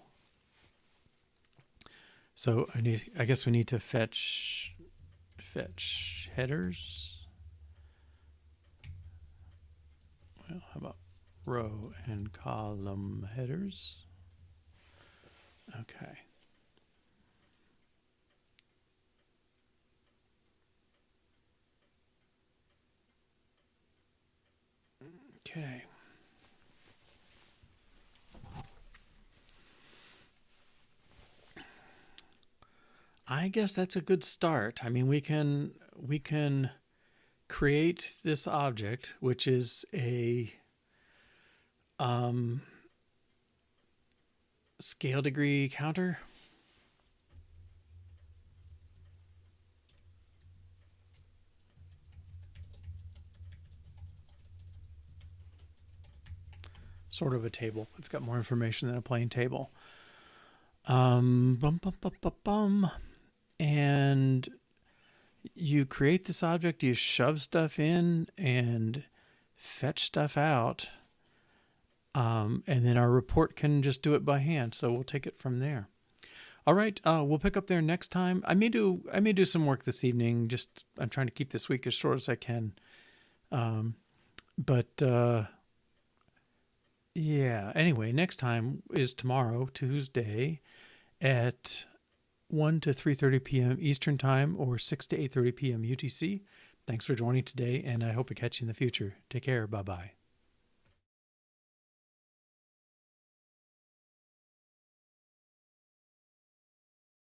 Speaker 1: So I guess we need to fetch headers. Well, how about row and column headers? Okay. Okay. I guess that's a good start. I mean, we can create this object, which is a scale degree counter. Sort of a table. It's got more information than a plain table. And you create this object, you shove stuff in and fetch stuff out. And then our report can just do it by hand. So we'll take it from there. All right, we'll pick up there next time. I may do some work this evening. Just I'm trying to keep this week as short as I can. Yeah. Anyway, next time is tomorrow, Tuesday, at 1 to 3:30 p.m. Eastern Time or 6 to 8:30 p.m. UTC. Thanks for joining today, and I hope to catch you in the future. Take care. Bye-bye.